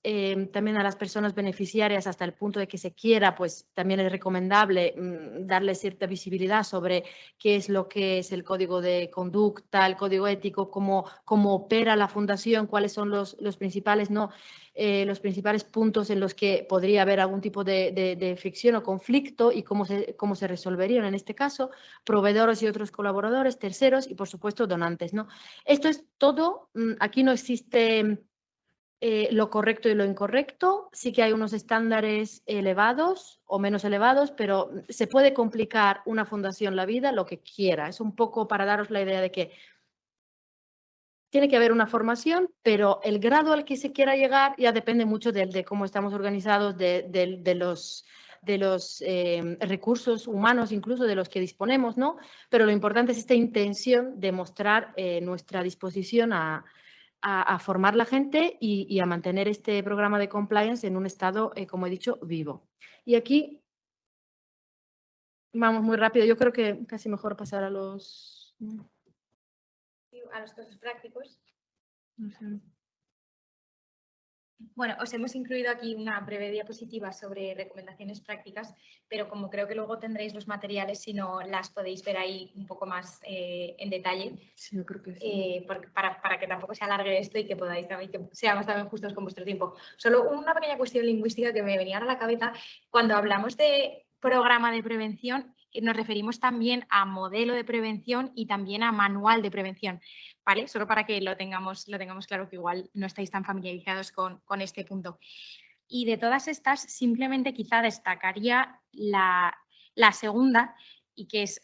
también a las personas beneficiarias hasta el punto de que se quiera, pues también es recomendable darle cierta visibilidad sobre qué es lo que es el código de conducta, el código ético, cómo opera la fundación, cuáles son los principales, ¿no? Los principales puntos en los que podría haber algún tipo de fricción o conflicto y cómo se resolverían en este caso, proveedores y otros colaboradores, terceros y, por supuesto, donantes, ¿no? Esto es todo. Aquí no existe lo correcto y lo incorrecto. Sí que hay unos estándares elevados o menos elevados, pero se puede complicar una fundación la vida lo que quiera. Es un poco para daros la idea de que tiene que haber una formación, pero el grado al que se quiera llegar ya depende mucho de cómo estamos organizados, de los recursos humanos, incluso de los que disponemos, ¿no? Pero lo importante es esta intención de mostrar nuestra disposición a formar la gente y a mantener este programa de compliance en un estado, como he dicho, vivo. Y aquí vamos muy rápido. Yo creo que casi mejor pasar a los casos prácticos. No sé. Bueno, os hemos incluido aquí una breve diapositiva sobre recomendaciones prácticas, pero como creo que luego tendréis los materiales, si no las podéis ver ahí un poco más en detalle, Sí, yo creo que sí. para que tampoco se alargue esto y que podáis también, que seamos también justos con vuestro tiempo. Solo una pequeña cuestión lingüística que me venía a la cabeza. Cuando hablamos de programa de prevención, nos referimos también a modelo de prevención y también a manual de prevención, ¿vale? Solo para que lo tengamos claro, que igual no estáis tan familiarizados con este punto. Y de todas estas, simplemente quizá destacaría la segunda, y que es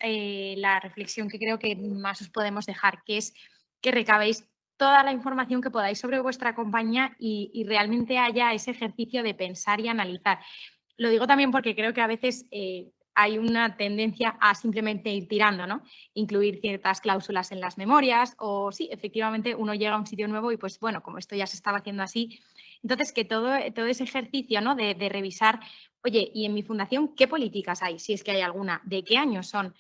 la reflexión que creo que más os podemos dejar, que es que recabéis toda la información que podáis sobre vuestra compañía y realmente haya ese ejercicio de pensar y analizar. Lo digo también porque creo que a veces hay una tendencia a simplemente ir tirando, ¿no? Incluir ciertas cláusulas en las memorias o sí, efectivamente uno llega a un sitio nuevo y pues bueno, como esto ya se estaba haciendo así. Entonces, que todo ese ejercicio, ¿no? de revisar, oye, ¿y en mi fundación qué políticas hay? Si es que hay alguna, ¿de qué años son?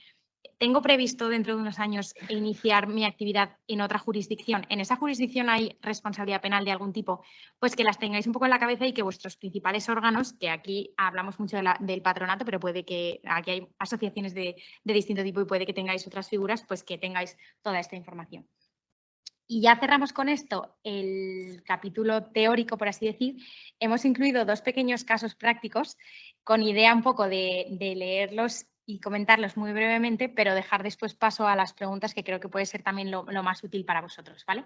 ¿Tengo previsto dentro de unos años iniciar mi actividad en otra jurisdicción? ¿En esa jurisdicción hay responsabilidad penal de algún tipo? Pues que las tengáis un poco en la cabeza y que vuestros principales órganos, que aquí hablamos mucho del patronato, pero puede que aquí hay asociaciones de distinto tipo y puede que tengáis otras figuras, pues que tengáis toda esta información. Y ya cerramos con esto el capítulo teórico, por así decir. Hemos incluido 2 pequeños casos prácticos con idea un poco de leerlos y comentarlos muy brevemente, pero dejar después paso a las preguntas que creo que puede ser también lo más útil para vosotros, ¿vale?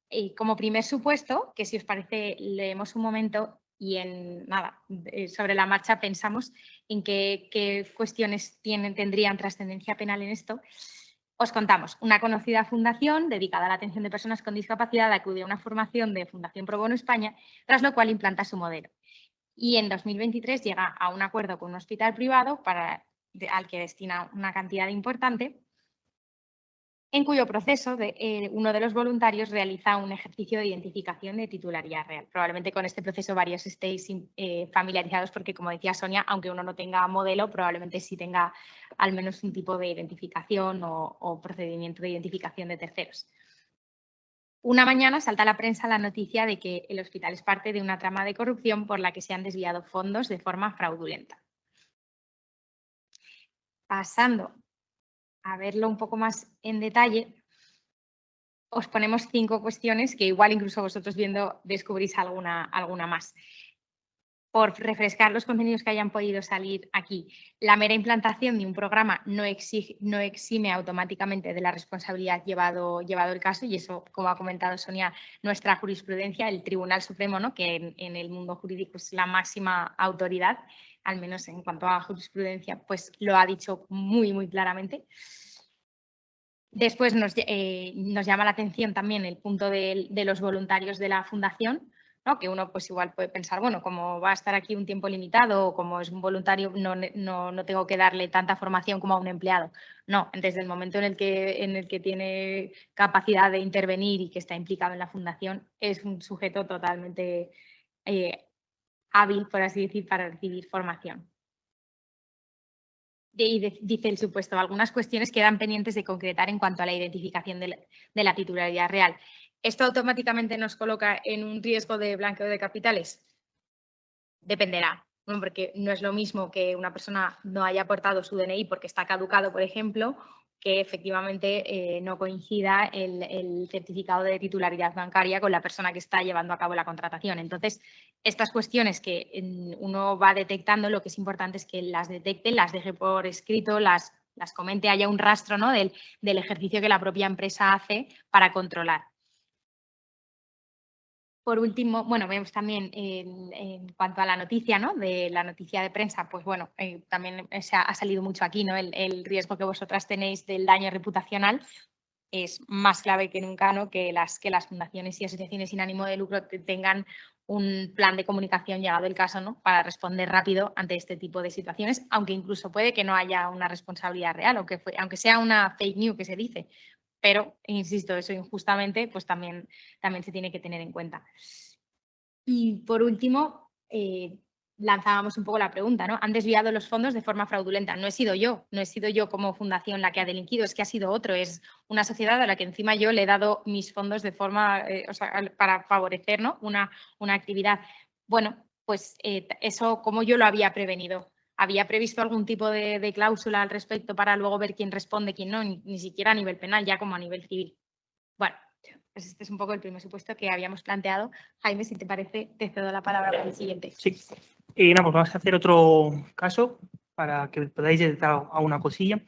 Y como primer supuesto, que si os parece leemos un momento y sobre la marcha pensamos en qué cuestiones tendrían trascendencia penal en esto. Os contamos, una conocida fundación dedicada a la atención de personas con discapacidad acudió a una formación de Fundación Pro Bono España, tras lo cual implanta su modelo. Y en 2023 llega a un acuerdo con un hospital privado al que destina una cantidad importante, en cuyo proceso uno de los voluntarios realiza un ejercicio de identificación de titularidad real. Probablemente con este proceso varios estéis familiarizados porque, como decía Sonia, aunque uno no tenga modelo, probablemente sí tenga al menos un tipo de identificación o procedimiento de identificación de terceros. Una mañana salta a la prensa la noticia de que el hospital es parte de una trama de corrupción por la que se han desviado fondos de forma fraudulenta. Pasando a verlo un poco más en detalle, os ponemos 5 cuestiones que igual incluso vosotros viendo descubrís alguna más. Por refrescar los contenidos que hayan podido salir aquí, la mera implantación de un programa no exime automáticamente de la responsabilidad llevado el caso, y eso, como ha comentado Sonia, nuestra jurisprudencia, el Tribunal Supremo, ¿no? que en el mundo jurídico es la máxima autoridad, al menos en cuanto a jurisprudencia, pues lo ha dicho muy, muy claramente. Después nos llama la atención también el punto de los voluntarios de la fundación, ¿no? Que uno pues igual puede pensar, bueno, como va a estar aquí un tiempo limitado o como es un voluntario no tengo que darle tanta formación como a un empleado. No, desde el momento en el que tiene capacidad de intervenir y que está implicado en la fundación, es un sujeto totalmente hábil, por así decir, para recibir formación. Dice el supuesto, algunas cuestiones quedan pendientes de concretar en cuanto a la identificación de la titularidad real. ¿Esto automáticamente nos coloca en un riesgo de blanqueo de capitales? Dependerá, ¿no? Porque no es lo mismo que una persona no haya aportado su DNI porque está caducado, por ejemplo, que efectivamente no coincida el certificado de titularidad bancaria con la persona que está llevando a cabo la contratación. Entonces, estas cuestiones que uno va detectando, lo que es importante es que las detecte, las deje por escrito, las comente, haya un rastro, ¿no? del ejercicio que la propia empresa hace para controlar. Por último, bueno, vemos también en cuanto a la noticia, ¿no? De la noticia de prensa, pues bueno, también ha salido mucho aquí, ¿no? El riesgo que vosotras tenéis del daño reputacional es más clave que nunca, ¿no? Que las fundaciones y asociaciones sin ánimo de lucro tengan un plan de comunicación llegado el caso, ¿no? Para responder rápido ante este tipo de situaciones, aunque incluso puede que no haya una responsabilidad real, aunque sea una fake news que se dice. Pero, insisto, eso injustamente pues también se tiene que tener en cuenta. Y por último, lanzábamos un poco la pregunta, ¿no? Han desviado los fondos de forma fraudulenta. No he sido yo como fundación la que ha delinquido, es que ha sido otro, es una sociedad a la que encima yo le he dado mis fondos de forma, para favorecer, ¿no? una actividad. Bueno, pues eso, ¿cómo yo lo había prevenido? ¿Había previsto algún tipo de cláusula al respecto para luego ver quién responde, quién no? Ni siquiera a nivel penal, ya como a nivel civil. Bueno, pues este es un poco el primer supuesto que habíamos planteado. Jaime, si te parece, te cedo la palabra para el siguiente. Sí. Pues vamos a hacer otro caso para que podáis detectar a una cosilla.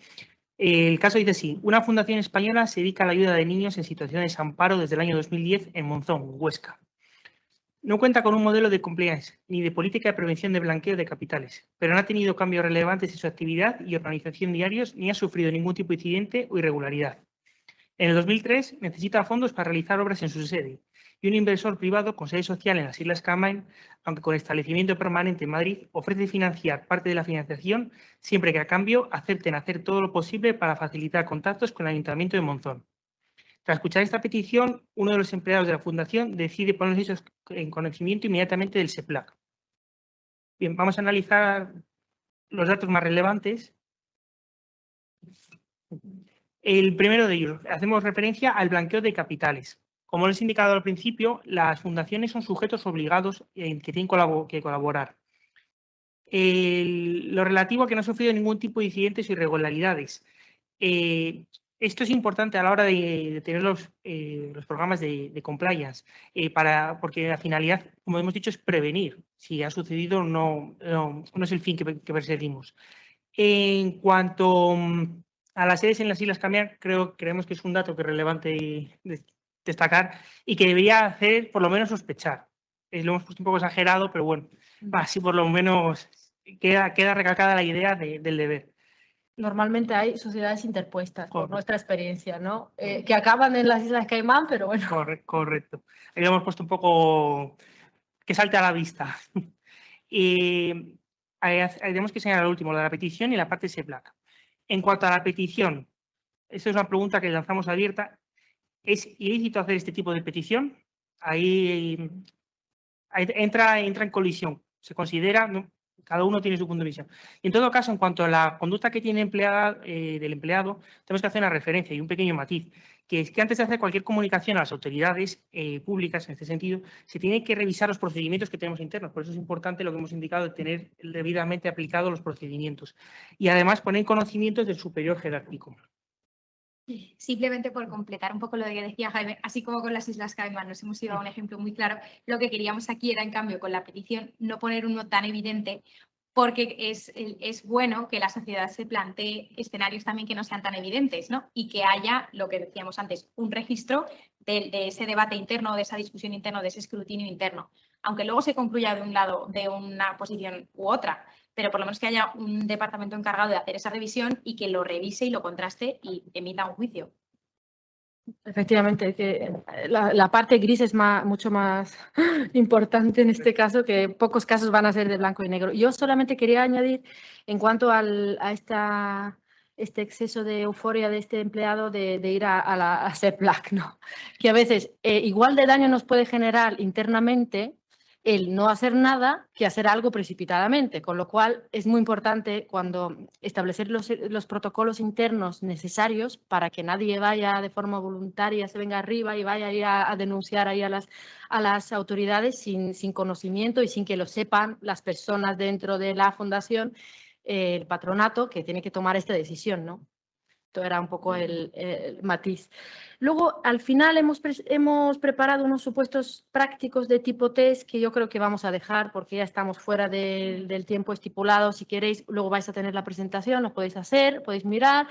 El caso dice así: una fundación española se dedica a la ayuda de niños en situación de desamparo desde el año 2010 en Monzón, Huesca. No cuenta con un modelo de compliance ni de política de prevención de blanqueo de capitales, pero no ha tenido cambios relevantes en su actividad y organización diarios ni ha sufrido ningún tipo de incidente o irregularidad. En el 2003 necesita fondos para realizar obras en su sede y un inversor privado con sede social en las Islas Caimán, aunque con establecimiento permanente en Madrid, ofrece financiar parte de la financiación siempre que a cambio acepten hacer todo lo posible para facilitar contactos con el Ayuntamiento de Monzón. Tras escuchar esta petición, uno de los empleados de la Fundación decide ponerse en conocimiento inmediatamente del SEPLAC. Bien, vamos a analizar los datos más relevantes. El primero de ellos, hacemos referencia al blanqueo de capitales. Como les he indicado al principio, las fundaciones son sujetos obligados que tienen que colaborar. Lo relativo a que no ha sufrido ningún tipo de incidentes o irregularidades. Esto es importante a la hora de tener los programas de compliance, porque la finalidad, como hemos dicho, es prevenir. Si ha sucedido, no es el fin que perseguimos. En cuanto a las sedes en las Islas Caimán, creemos que es un dato que es relevante destacar y que debería hacer por lo menos sospechar. Lo hemos puesto un poco exagerado, pero bueno, así por lo menos queda recalcada la idea del deber. Normalmente hay sociedades interpuestas, por nuestra experiencia, ¿no? Que acaban en las Islas Caimán, pero bueno. Correcto. Ahí lo hemos puesto un poco que salte a la vista. Y tenemos que señalar lo último, de la petición y la parte SEPLAC. En cuanto a la petición, esta es una pregunta que lanzamos abierta. ¿Es ilícito hacer este tipo de petición? Ahí entra en colisión. Se considera, ¿no? Cada uno tiene su punto de vista. Y en todo caso, en cuanto a la conducta que tiene del empleado, tenemos que hacer una referencia y un pequeño matiz, que es que antes de hacer cualquier comunicación a las autoridades públicas, en este sentido, se tiene que revisar los procedimientos que tenemos internos. Por eso es importante lo que hemos indicado de tener debidamente aplicados los procedimientos. Y además poner en conocimiento del superior jerárquico. Simplemente por completar un poco lo que decía Jaime, así como con las Islas Caimán nos hemos ido a un ejemplo muy claro, lo que queríamos aquí era, en cambio, con la petición, no poner uno tan evidente, porque es bueno que la sociedad se plantee escenarios también que no sean tan evidentes, ¿no? Y que haya, lo que decíamos antes, un registro de ese debate interno, de esa discusión interna, de ese escrutinio interno. Aunque luego se concluya de un lado de una posición u otra, pero por lo menos que haya un departamento encargado de hacer esa revisión y que lo revise y lo contraste y emita un juicio. Efectivamente, que la parte gris es mucho más importante en este caso, que pocos casos van a ser de blanco y negro. Yo solamente quería añadir, en cuanto a este exceso de euforia de este empleado de ir a SEPLAC, ¿no? Que a veces igual de daño nos puede generar internamente el no hacer nada que hacer algo precipitadamente, con lo cual es muy importante cuando establecer los protocolos internos necesarios para que nadie vaya de forma voluntaria, se venga arriba y vaya a ir a denunciar ahí a las autoridades sin conocimiento y sin que lo sepan las personas dentro de la fundación, el patronato, que tiene que tomar esta decisión, ¿no? Esto era un poco el matiz. Luego, al final, hemos preparado unos supuestos prácticos de tipo test que yo creo que vamos a dejar porque ya estamos fuera del tiempo estipulado. Si queréis, luego vais a tener la presentación, lo podéis hacer, podéis mirar.